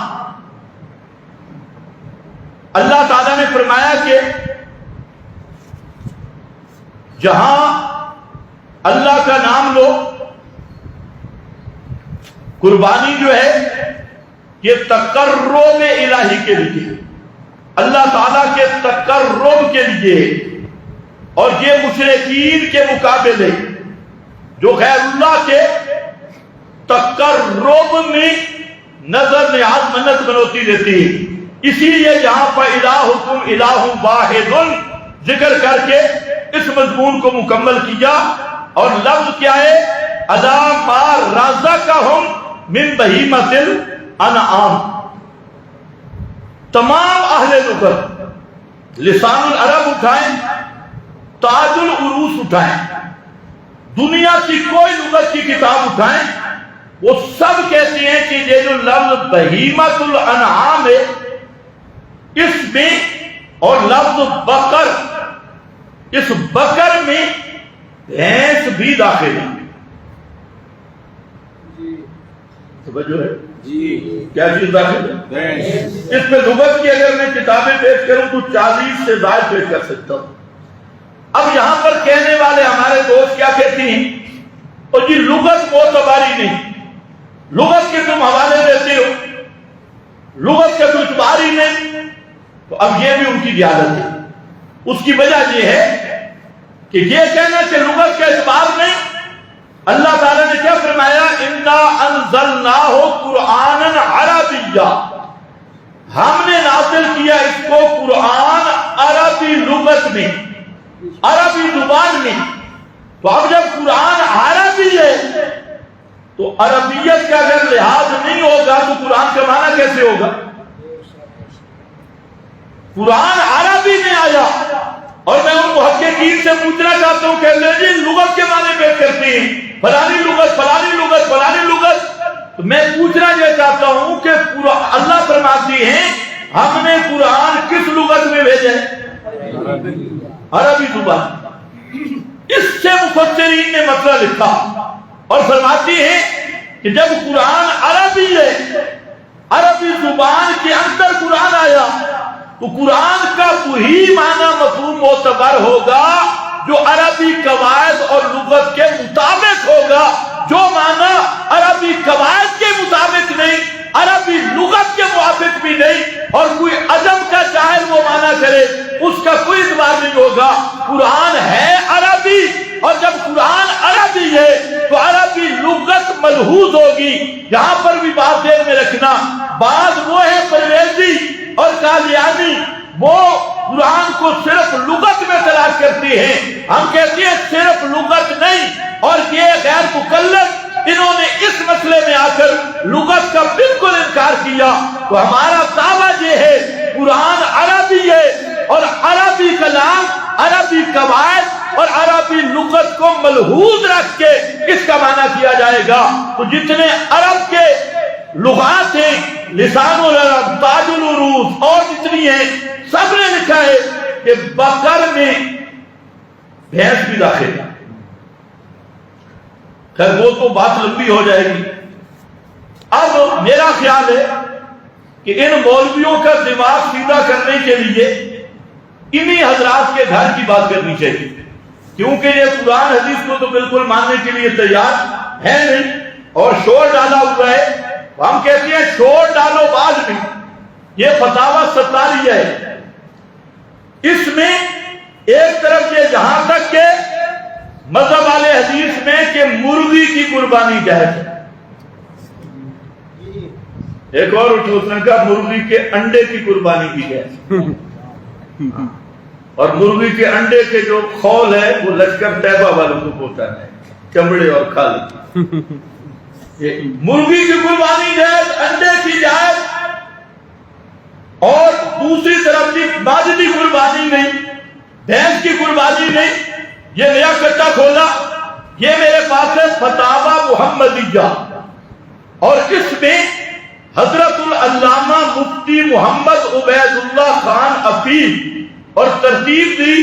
اللہ تعالیٰ نے فرمایا کہ جہاں اللہ کا نام لو، قربانی جو ہے یہ تقرب الہی کے لیے، اللہ تعالیٰ کے تقرب کے لیے، اور یہ مشرکین کے مقابلے جو غیر اللہ کے تقرب میں نظر نیاز منت بنوتی رہتی، اسی لیے یہاں پر الہکم الہ واحد ذکر کر کے اس مضمون کو مکمل کیا، اور لفظ کیا ہے؟ الا ما رزقہم من بہیمۃ الانعام۔ تمام اہل لغت لسان العرب اٹھائیں، تاج العروس اٹھائیں، دنیا کی کوئی لغت کی کتاب اٹھائیں، وہ سب کہتے ہیں کہ یہ جو لفظ بہیمۃ الانعام ہے، اس میں اور لفظ بقر، اس بقر میں بھینس بھی داخل ہے۔ توجہ ہے جی، کیا چیز داخل ہے؟ اس میں لغت کی اگر میں کتابیں پیش کروں تو 40 سے زائد پیش کر سکتا ہوں۔ اب یہاں پر کہنے والے ہمارے دوست کیا کہتی ہیں؟ اور جی لغت معتباری نہیں، لغت کے تم حوالے دیتے ہو، لغت کا کوئی اعتبار ہی نہیں۔ تو اب یہ بھی ان کی جہالت ہے۔ اس کی وجہ یہ ہے کہ یہ کہنا کہ لغت کا اعتبار نہیں، اللہ تعالیٰ نے کیا فرمایا؟ انا انزلناہ قرآنا عربیا، ہم نے نازل کیا اس کو قرآن عربی لغت میں، عربی زبان میں۔ تو اب جب قرآن عربی ہے تو عربیت کا اگر لحاظ نہیں ہوگا تو قرآن کا معنی کیسے ہوگا؟ قرآن عربی میں آیا، اور میں ان محققین سے پوچھنا چاہتا ہوں کہ جی لغت کے معنی پیش کرتے ہیں، فلانی لغت فلانی لغت فلانی لغت، تو میں پوچھنا یہ چاہتا ہوں کہ اللہ فرماتی ہیں ہم نے قرآن کس لغت میں بھیجا ہے؟ عربی زبان۔ اس سے مفسرین نے مسئلہ لکھا اور فرماتی ہیں کہ جب قرآن عربی ہے، عربی زبان کے اندر قرآن آیا، تو قرآن کا وہی معنی مفہوم معتبر ہوگا جو عربی قواعد اور لغت کے مطابق ہوگا، جو معنی عربی قواعد کے مطابق نہیں، عربی لغت کے موافق بھی نہیں، اور کوئی عجم کا شاعر وہ معنی کرے اس کا کوئی اعتبار نہیں ہوگا۔ قرآن ہے عربی، اور جب قرآن عربی ہے تو عربی لغت ملحوظ ہوگی۔ یہاں پر بھی بات دیر میں رکھنا، بعض وہ ہے پرویزی اور قادیانی، وہ قرآن کو صرف لغت میں تلاش کرتی ہیں، ہم کہتے ہیں صرف لغت نہیں، اور یہ غیر مکلف انہوں نے اس مسئلے میں آ کر لغت کا بالکل انکار کیا۔ تو ہمارا دعویٰ یہ ہے قرآن عربی ہے، اور عربی کلام، عربی قواعد اور عربی لغت کو ملحوظ رکھ کے اس کا معنی کیا جائے گا۔ تو جتنے عرب کے لغات ہیں، لسان العرب، تاج العروس اور جتنی ہیں، سب نے لکھا ہے کہ بقر میں بھینس بھی داخل ہے۔ خیر وہ تو بات لمبی ہو جائے گی۔ اب میرا خیال ہے کہ ان مولویوں کا دماغ سیدھا کرنے کے لیے انہی حضرات کے گھر کی بات کرنی چاہیے، کیونکہ یہ قرآن حدیث کو تو بالکل ماننے کے لیے تیار ہے نہیں، اور شور ڈالا ہوا ہے۔ ہم کہتے ہیں شور ڈالو بعد میں، یہ فتاوی ستاریہ ہے۔ اس میں ایک طرف یہ جہاں تک کہ مذہب والے حدیث میں کہ مرغی کی قربانی جائز ہے، ایک اور اٹھو اس نے کہا مرغی کے انڈے کی قربانی کی جائز۔ اور مرغی کے انڈے کے جو خول ہے وہ لشکر طیبہ والوں کو ہوتا ہے، چمڑے اور کھال۔ مرغی کی قربانی جائز، انڈے کی جائز، اور دوسری طرف کی ماجدی قربانی نہیں، بھینس کی قربانی نہیں۔ یہ نیا کٹا کھولا، یہ میرے پاس ہے فتاوی محمدیہ، اور اس میں حضرت العلامہ مفتی محمد عبید اللہ خان عفیف اور ترتیب دی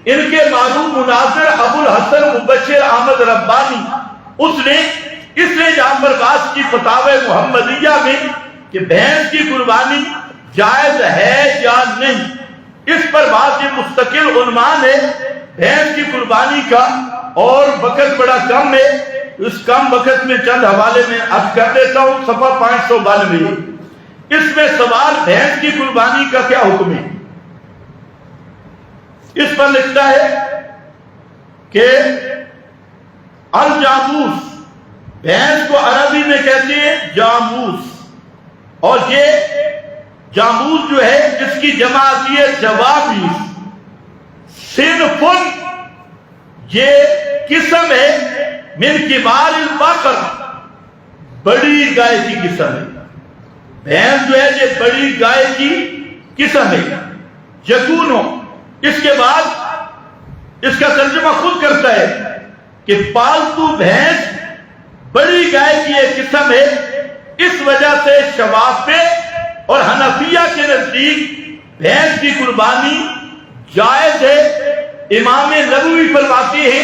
ان کے معروف مناظر ابو الحسن مبشر احمد ربانی، اس نے جعفر باز کی فتاوی محمدیہ میں کہ بھینس کی قربانی جائز ہے یا نہیں، اس پر بات یہ مستقل عنوان ہے بھینس کی قربانی کا، اور وقت بڑا کم ہے، اس کم وقت میں چند حوالے میں عرض کر دیتا ہوں۔ صفحہ 592 اس میں سوال بھینس کی قربانی کا کیا حکم ہے، اس پر لکھتا ہے کہ الجاموس، بھینس کو عربی میں کہتے ہیں جاموس، اور یہ جاموس جو ہے جس کی جمع آتی ہے جوابیس، صنفن، یہ قسم ہے من کبار البقر، بڑی گائے کی قسم ہے، بھینس جو ہے یہ بڑی گائے کی قسم ہے، یکونو، اس کے بعد اس کا ترجمہ خود کرتا ہے کہ پالتو بھینس بڑی گائے کی ایک قسم ہے، اس وجہ سے شوافی اور حنفیہ کے نزدیک بھینس کی قربانی جائز ہے۔ امام نووی فرماتے ہیں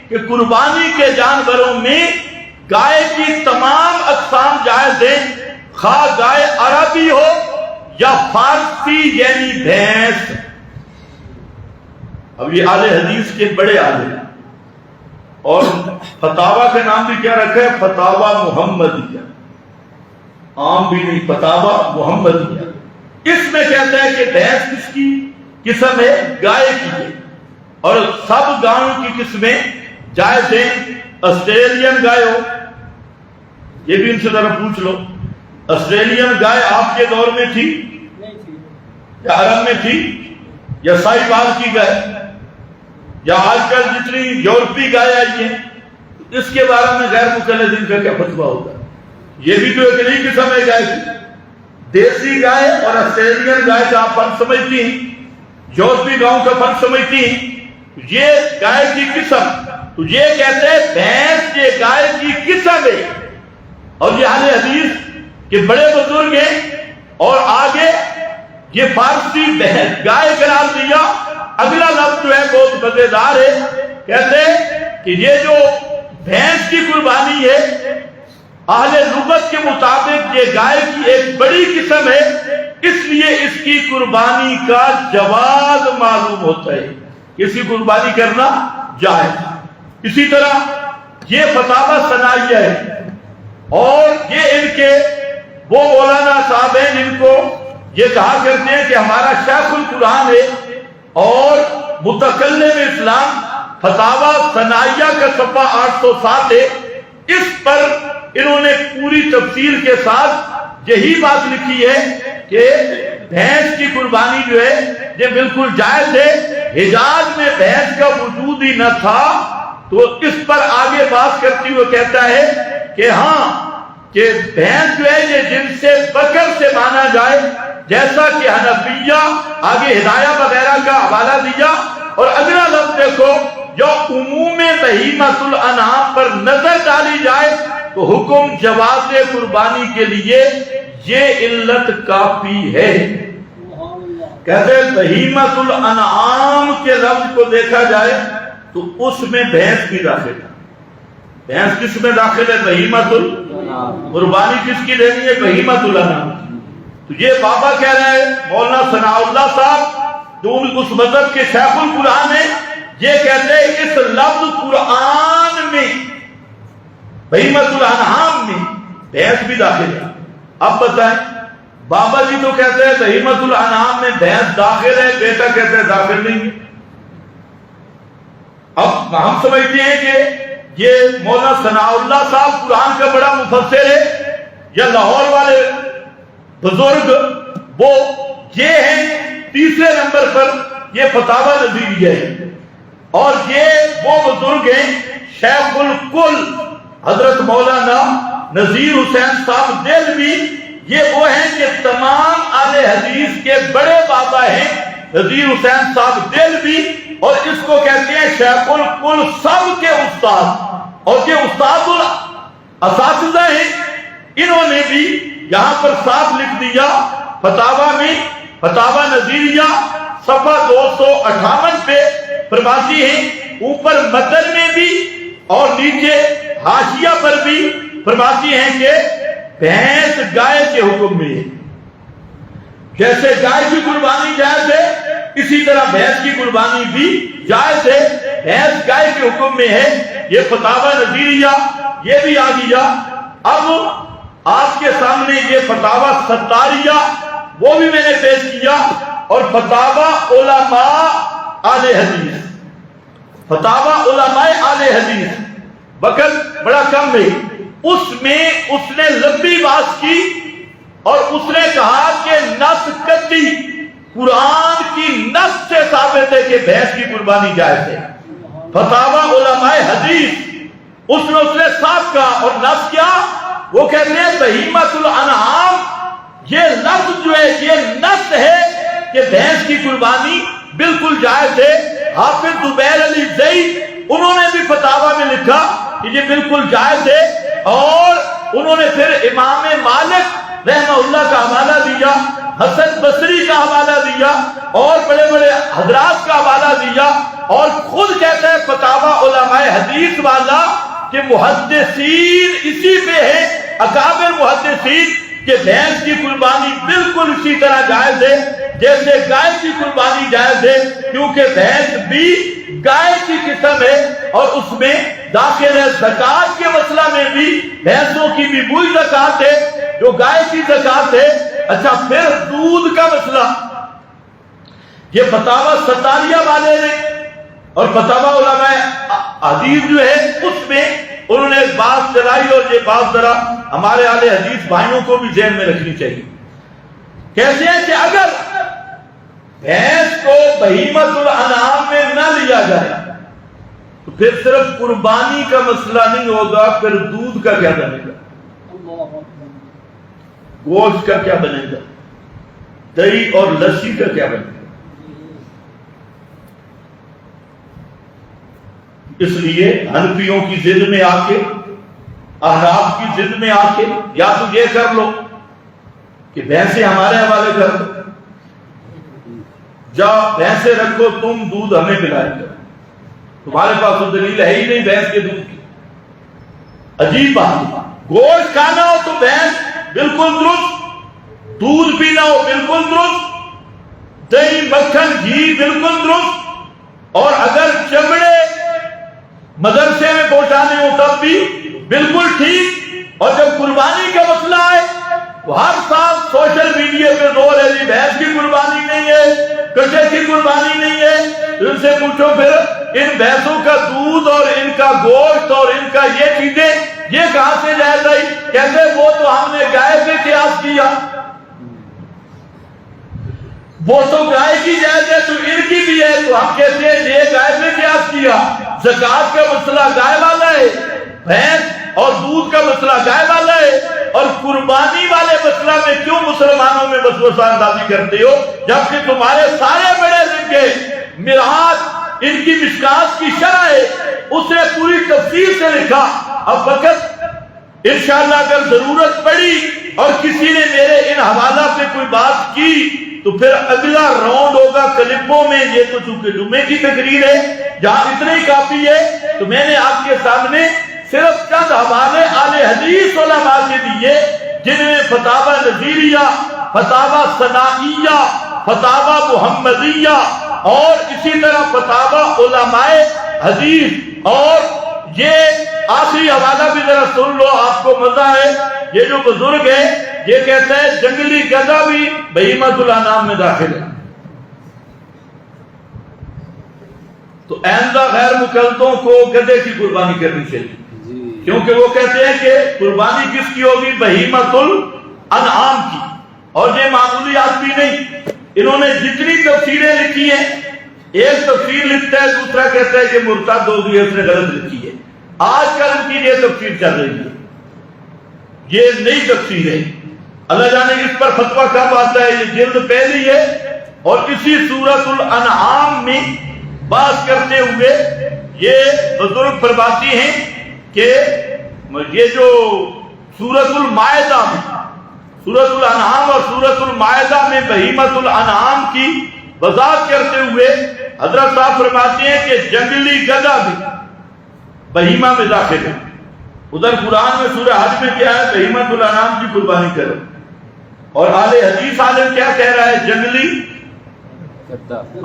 کہ قربانی کے جانوروں میں گائے کی تمام اقسام جائز ہیں، خواہ گائے عربی ہو یا فارسی یعنی بھینس۔ اب یہ اہل حدیث کے بڑے عالم ہیں، اور فتاوی کا نام بھی کیا رکھا ہے، فتاوی محمدیہ، عام بھی نہیں، فتاوی محمدیہ۔ اس میں کہتا ہے کہ بھینس کس کی قسم ہے، گائے کی ہے، اور سب گاؤں کی قسمیں جائز ہیں۔ آسٹریلین گائے ہو، یہ بھی ان سے ذرا پوچھ لو، آسٹریلین گائے آپ کے دور میں تھی یا عرب میں تھی، یا ساہیوال کی گائے، یا آج کل جتنی یورپی گائے آئی ہیں، اس کے بارے میں غیر مقلدین کا کیا فتویٰ ہوگا؟ یہ بھی تو ایک نئی قسم ہے گائے کی۔ دیسی گائے اور آسٹریلین گائے کا آپ فرق سمجھتی ہیں، یورپی گاؤں کا فرق سمجھتی ہیں، یہ گائے کی قسم، تو یہ کہتے ہیں بھینس یہ گائے کی قسم ہے، اور یہ اہل حدیث کے بڑے بزرگ ہیں، اور آگے یہ فارسی بھینس گائے قرار دیا۔ اگلا لفظ جو ہے بہت مزیدار ہے، کہتے ہیں کہ یہ جو بھینس کی قربانی ہے اہل لغت کے مطابق یہ گائے کی ایک بڑی قسم ہے، اس لیے اس کی قربانی کا جواز معلوم ہوتا ہے، اس کی قربانی کرنا جائز۔ اسی طرح یہ فتاوی ثنائیہ ہے، اور یہ ان کے وہ مولانا صاحب ہیں جن کو یہ کہا کرتے ہیں کہ ہمارا شیخ القرآن ہے، اور متکلم اسلام فتاوی ثنائیہ کا صفحہ 807 ہے، اس پر انہوں نے پوری تفصیل کے ساتھ یہی بات لکھی ہے کہ بھینس کی قربانی جو ہے یہ بالکل جائز ہے۔ حجاز میں بھینس کا وجود ہی نہ تھا، تو اس پر آگے بات کرتی ہوئے کہتا ہے کہ ہاں کہ بھینس جو ہے یہ جن سے بکر سے مانا جائے، جیسا کہ حنفیہ آگے ہدایہ وغیرہ کا حوالہ دیا۔ اور اگلا لفظ دیکھو، جو عموم بہیمۃ الانعام پر نظر ڈالی جائے تو حکم جواز قربانی کے لیے یہ علت کافی ہے۔ کہتے ہیں بہیمۃ الانعام کے لفظ کو دیکھا جائے تو اس میں بھینس بھی داخل ہے۔ بھینس کس میں داخل ہے؟ بہیمۃ الانعام۔ قربانی کس کی دینی ہے؟ بہیمۃ الانعام۔ تو یہ بابا کہہ رہے ہیں، مولانا ثناء اللہ صاحب جو اس مذہب کے شیخ القرآن ہیں، یہ کہتے ہیں اس لفظ قرآن میں بہیمۃ الانعام میں بھینس بھی داخل ہے۔ اب بتائیں، بابا جی تو کہتے ہیں بہیمۃ الانعام میں بھینس داخل ہے، بیٹا کہتے ہیں داخل نہیں ہے۔ اب ہم سمجھتے ہیں کہ یہ مولانا ثناء اللہ صاحب قرآن کا بڑا مفسر ہے، یا لاہور والے بزرگ وہ یہ ہیں تیسرے نمبر پر یہ فتاوی نظیریہ ہے، اور یہ وہ بزرگ ہیں شیخ الکل حضرت مولانا نذیر حسین صاحب دہلوی، یہ وہ ہیں کہ تمام اہل حدیث کے بڑے بابا ہیں نذیر حسین صاحب دہلوی، اور اس کو کہتے ہیں شیخ الکل سب کے استاد، اور یہ استاد الاساتذہ ہیں۔ انہوں نے بھی یہاں پر صاف لکھ دیا فتاوی میں، فتاوی نظیریہ صفحہ 258 پہ فرماتی ہیں، اوپر متن میں بھی اور نیچے حاشیہ پر بھی فرماتی ہیں کہ بھینس گائے کے حکم میں ہے، جیسے گائے کی قربانی جائز ہے اسی طرح بھینس کی قربانی بھی جائز ہے، بھینس گائے کے حکم میں ہے۔ یہ فتاوی نظیریہ یہ بھی آ گیا۔ اب آپ کے سامنے یہ فتاوی ستاریہ وہ بھی میں نے پیش کیا، اور فتاوی علماء اہل حدیث، فتاوی علماء اہل حدیث، وقت بڑا کم ہے، اس میں اس نے لمبی بات کی اور اس نے کہا کہ نص قطعی قرآن کی نص سے ثابت ہے کہ بھینس کی قربانی جائز ہے۔ فتاوی علماء حدیث اس نے صاف کہا، اور نص کیا؟ وہ کہتے ہیں بہیمۃ الانعام، یہ لفظ جو ہے یہ نص ہے کہ بھینس کی قربانی بالکل جائز ہے۔ حافظ زبیر علی زئی انہوں نے بھی فتاوی میں لکھا کہ یہ بالکل جائز ہے، اور انہوں نے پھر امام مالک رحمہ اللہ کا حوالہ دیا، حسن بصری کا حوالہ دیا، اور بڑے بڑے حضرات کا حوالہ دیا، اور خود کہتا ہے فتاوی علماء حدیث والا کہ محدثین اسی پہ ہیں، اکابر محدثین، کہ بھینس کی قربانی بالکل اسی طرح جائز ہے جیسے گائے کی قربانی جائز ہے، کیونکہ بھینس بھی گائے کی قسم ہے، اور اس میں داخل ہے زکوٰۃ کے مسئلہ میں بھی بھینسوں کی بھی وہی زکوٰۃ ہے جو گائے کی زکوٰۃ ہے۔ اچھا، پھر دودھ کا مسئلہ، یہ فتاوی ستاریہ والے نے اور فتاوی علماء حدیث جو ہے اس میں انہوں نے ایک بات چلائی، اور یہ بات ذرا ہمارے اہل حدیث بھائیوں کو بھی ذہن میں رکھنی چاہیے۔ کہتے ہیں کہ اگر بھینس کو بہیمۃ الانعام میں نہ لیا جائے تو پھر صرف قربانی کا مسئلہ نہیں ہوگا، پھر دودھ کا کیا بنے گا، گوشت کا کیا بنے گا، دہی اور لسی کا کیا بنے گا۔ اس لیے حنفیوں کی ضد میں آ کے، احناف کی ضد میں آ کے، یا تو یہ کر لو کہ بھینسیں ہمارے حوالے کر دو، جا بھینسیں رکھو تم، دودھ ہمیں پلائے گا، تمہارے پاس تو دلیل ہے ہی نہیں بھینس کے دودھ کی۔ عجیب بات، گوشت کھانا ہو تو بھینس بالکل درست، دودھ پینا ہو بالکل درست، دہی مکھن گھی بالکل درست، اور اگر چمڑے مدرسے میں پہنچانے ہو تب بھی بالکل ٹھیک۔ اور جب قربانی کا مسئلہ ہے تو ہر سال سوشل میڈیا پہ زور ہے، بھینس کی قربانی نہیں ہے، کچے کی قربانی نہیں ہے۔ ان سے پوچھو پھر ان بھینسوں کا دودھ اور ان کا گوشت اور ان کا یہ چیزیں یہ کہاں سے جائز آئی؟ کہتے وہ تو ہم نے گائے پہ قیاس کیا، وہ تو گائے کی جائز ہے تو ان کی بھی ہے، تو ہم کہتے ہیں یہ گائے پہ قیاس کیا۔ زکوٰۃ کا مسئلہ گائے والا ہے، بھینس اور دودھ کا مسئلہ گائے والا ہے، اور قربانی والے مسئلہ میں کیوں مسلمانوں میں وسوسہ اندازی کرتے ہو، جبکہ تمہارے سارے بڑے لکھے مرآت ان کی مشکات کی شرح ہے، اسے پوری تفصیل سے لکھا۔ اب وقت انشاءاللہ اگر ضرورت پڑی اور کسی نے میرے ان حوالہ پہ کوئی بات کی تو پھر اگلا راؤنڈ ہوگا کلپوں میں۔ یہ تو چونکہ جمعے کی تقریر ہے، جہاں اتنے ہی کافی ہے، تو میں نے آپ کے سامنے صرف چند حوالے اہل حدیث علماء سے دیے جن میں فتاوی نظیریہ، فتاوی ثنائیہ، فتاوی محمدیہ، اور اسی طرح فتاوی علماء حدیث۔ اور یہ آخری حوالہ بھی ذرا سن لو، آپ کو مزہ ہے۔ یہ جو بزرگ ہے یہ کہتا ہے جنگلی گدھا بھی بہیمۃ الانعام میں داخل ہے۔ تو آئندہ غیر مکلفوں کو گدھے کی قربانی کرنی چاہیے، کیونکہ وہ کہتے ہیں کہ قربانی کس کی ہوگی؟ بہیمۃ الانعام کی۔ اور یہ معمولی آدمی نہیں، انہوں نے جتنی تفسیریں لکھی ہیں ایک تفسیر لکھتا ہے، دوسرا کہتا ہے کہ مرتد ہو گئی، اس نے غلط لکھی ہے۔ آج کل ان کی یہ تفسیر چل رہی ہے، یہ نئی تفسیر ہے، اللہ جانے اس پر فتویٰ کب آتا ہے۔ یہ جلد پہلی ہے، اور اسی سورۃ الانعام میں بات کرتے ہوئے یہ بزرگ فرماتی ہیں کہ یہ جو سورۃ المائدہ میں، سورۃ الانعام اور سورۃ المائدہ میں بہیمۃ الانعام کی وضاحت کرتے ہوئے حضرت صاحب فرماتے ہیں کہ جنگلی گدھا بھی بہیمہ میں داخل ہے۔ ادھر قرآن میں سورہ حج میں کیا ہے؟ بہیمۃ الانعام کی قربانی کرو، اور اہل حدیث عالم کیا کہہ رہا ہے؟ جنگلی۔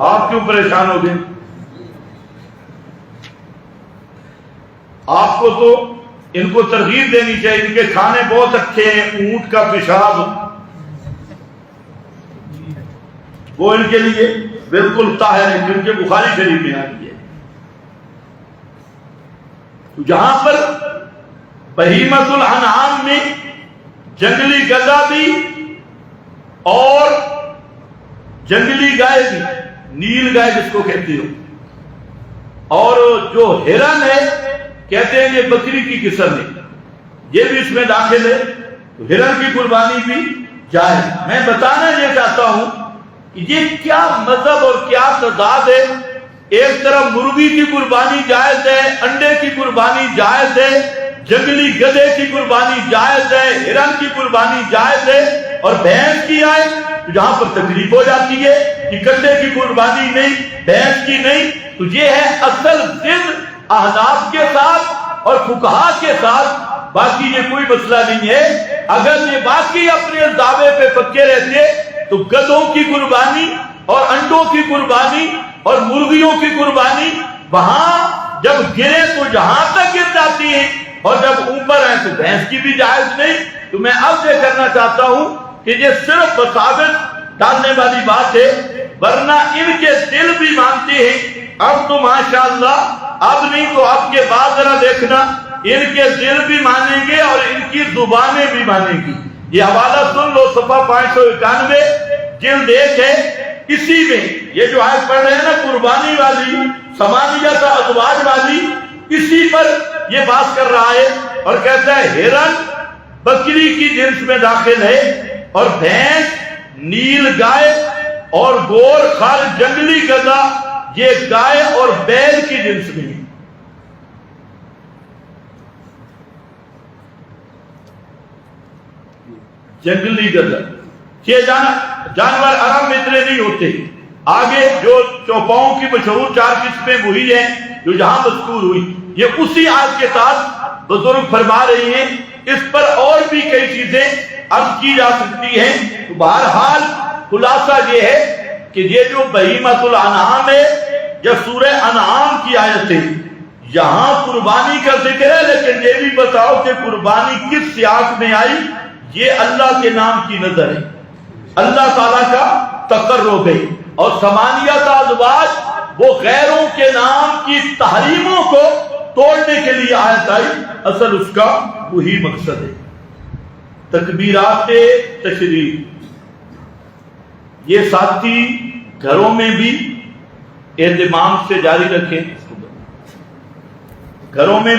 آپ کیوں پریشان ہو گئے؟ آپ کو تو ان کو ترغیب دینی چاہیے، ان کے کھانے بہت اچھے ہیں، اونٹ کا پیشاب وہ ان کے لیے بالکل طاہر ہے، جن کے بخاری شریف میں آئی ہے۔ تو جہاں پر بہیمۃ الانعام میں جنگلی گدھا بھی اور جنگلی گائے بھی، نیل گائے جس کو کہتے ہو، اور جو ہرن ہے کہتے ہیں یہ بکری کی قسم ہے، یہ بھی اس میں داخل ہے، تو ہرن کی قربانی بھی جائز۔ میں بتانا یہ چاہتا ہوں کہ یہ کیا مذہب اور کیا تضاد ہے۔ ایک طرف مرغی کی قربانی جائز ہے، انڈے کی قربانی جائز ہے، جنگلی گدھے کی قربانی جائز ہے، ہرن کی قربانی جائز ہے، اور بھینس کی آئے تو جہاں پر تکلیف ہو جاتی ہے کہ گدھے کی قربانی نہیں، بھینس کی نہیں، تو یہ ہے اصل ضد احناف کے ساتھ اور فقہا کے ساتھ، باقی یہ کوئی مسئلہ نہیں ہے۔ اگر یہ باقی اپنے دعوے پہ پکے رہتے تو گدھوں کی قربانی اور انڈوں کی قربانی اور مرغیوں کی قربانی وہاں جب گرے تو جہاں تک گر جاتی ہیں، اور جب اوپر آئے تو بھینس کی بھی جائز نہیں۔ تو میں اب یہ کرنا چاہتا ہوں کہ یہ صرف بساوت ڈالنے والی بات ہے، ورنہ ان کے دل بھی مانتے ہیں۔ اب تو ماشاءاللہ اب نہیں تو اب کے بعد ذرا دیکھنا، ان کے دل بھی مانیں گے اور ان کی زبانیں بھی مانیں گی۔ یہ حوالہ سن لو، صفحہ 591 جلد 1 ہے، اسی میں یہ جو آیت پڑھ رہے ہیں نا قربانی والی، ثمانیۃ ازواج والی، اسی پر یہ بات کر رہا ہے، اور کہتا ہے ہرن بکری کی جنس میں داخل ہے، اور بھینس، نیل گائے اور گور خر جنگلی گدھا یہ گائے اور بیل کی جنس میں ہے۔ جنگلی گدھا یہ جانور عرب میں اتنے نہیں ہوتے۔ آگے جو چوپاؤں کی مشہور 4 قسمیں وہی ہیں جو جہاں مذکور ہوئی، یہ اسی آیت کے ساتھ بزرگ فرما رہی ہیں۔ اس پر اور بھی کئی چیزیں عرض کی جا سکتی ہیں۔ تو بہرحال خلاصہ یہ ہے کہ یہ جو بہیمۃ الانعام ہے یا سورہ انعام کی آیت ہے، یہاں قربانی کا ذکر ہے، لیکن یہ بھی بتاؤ کہ قربانی کس سیاق میں آئی۔ یہ اللہ کے نام کی نظر ہے، اللہ تعالیٰ کا تقرب ہے، اور ثمانیۃ ازواج وہ غیروں کے نام کی تحریموں کو توڑنے کے لیے آیت آئی، اصل اس کا وہی مقصد ہے۔ تکبیرات تشریف یہ ساتھی گھروں میں بھی اہتمام سے جاری رکھیں، گھروں میں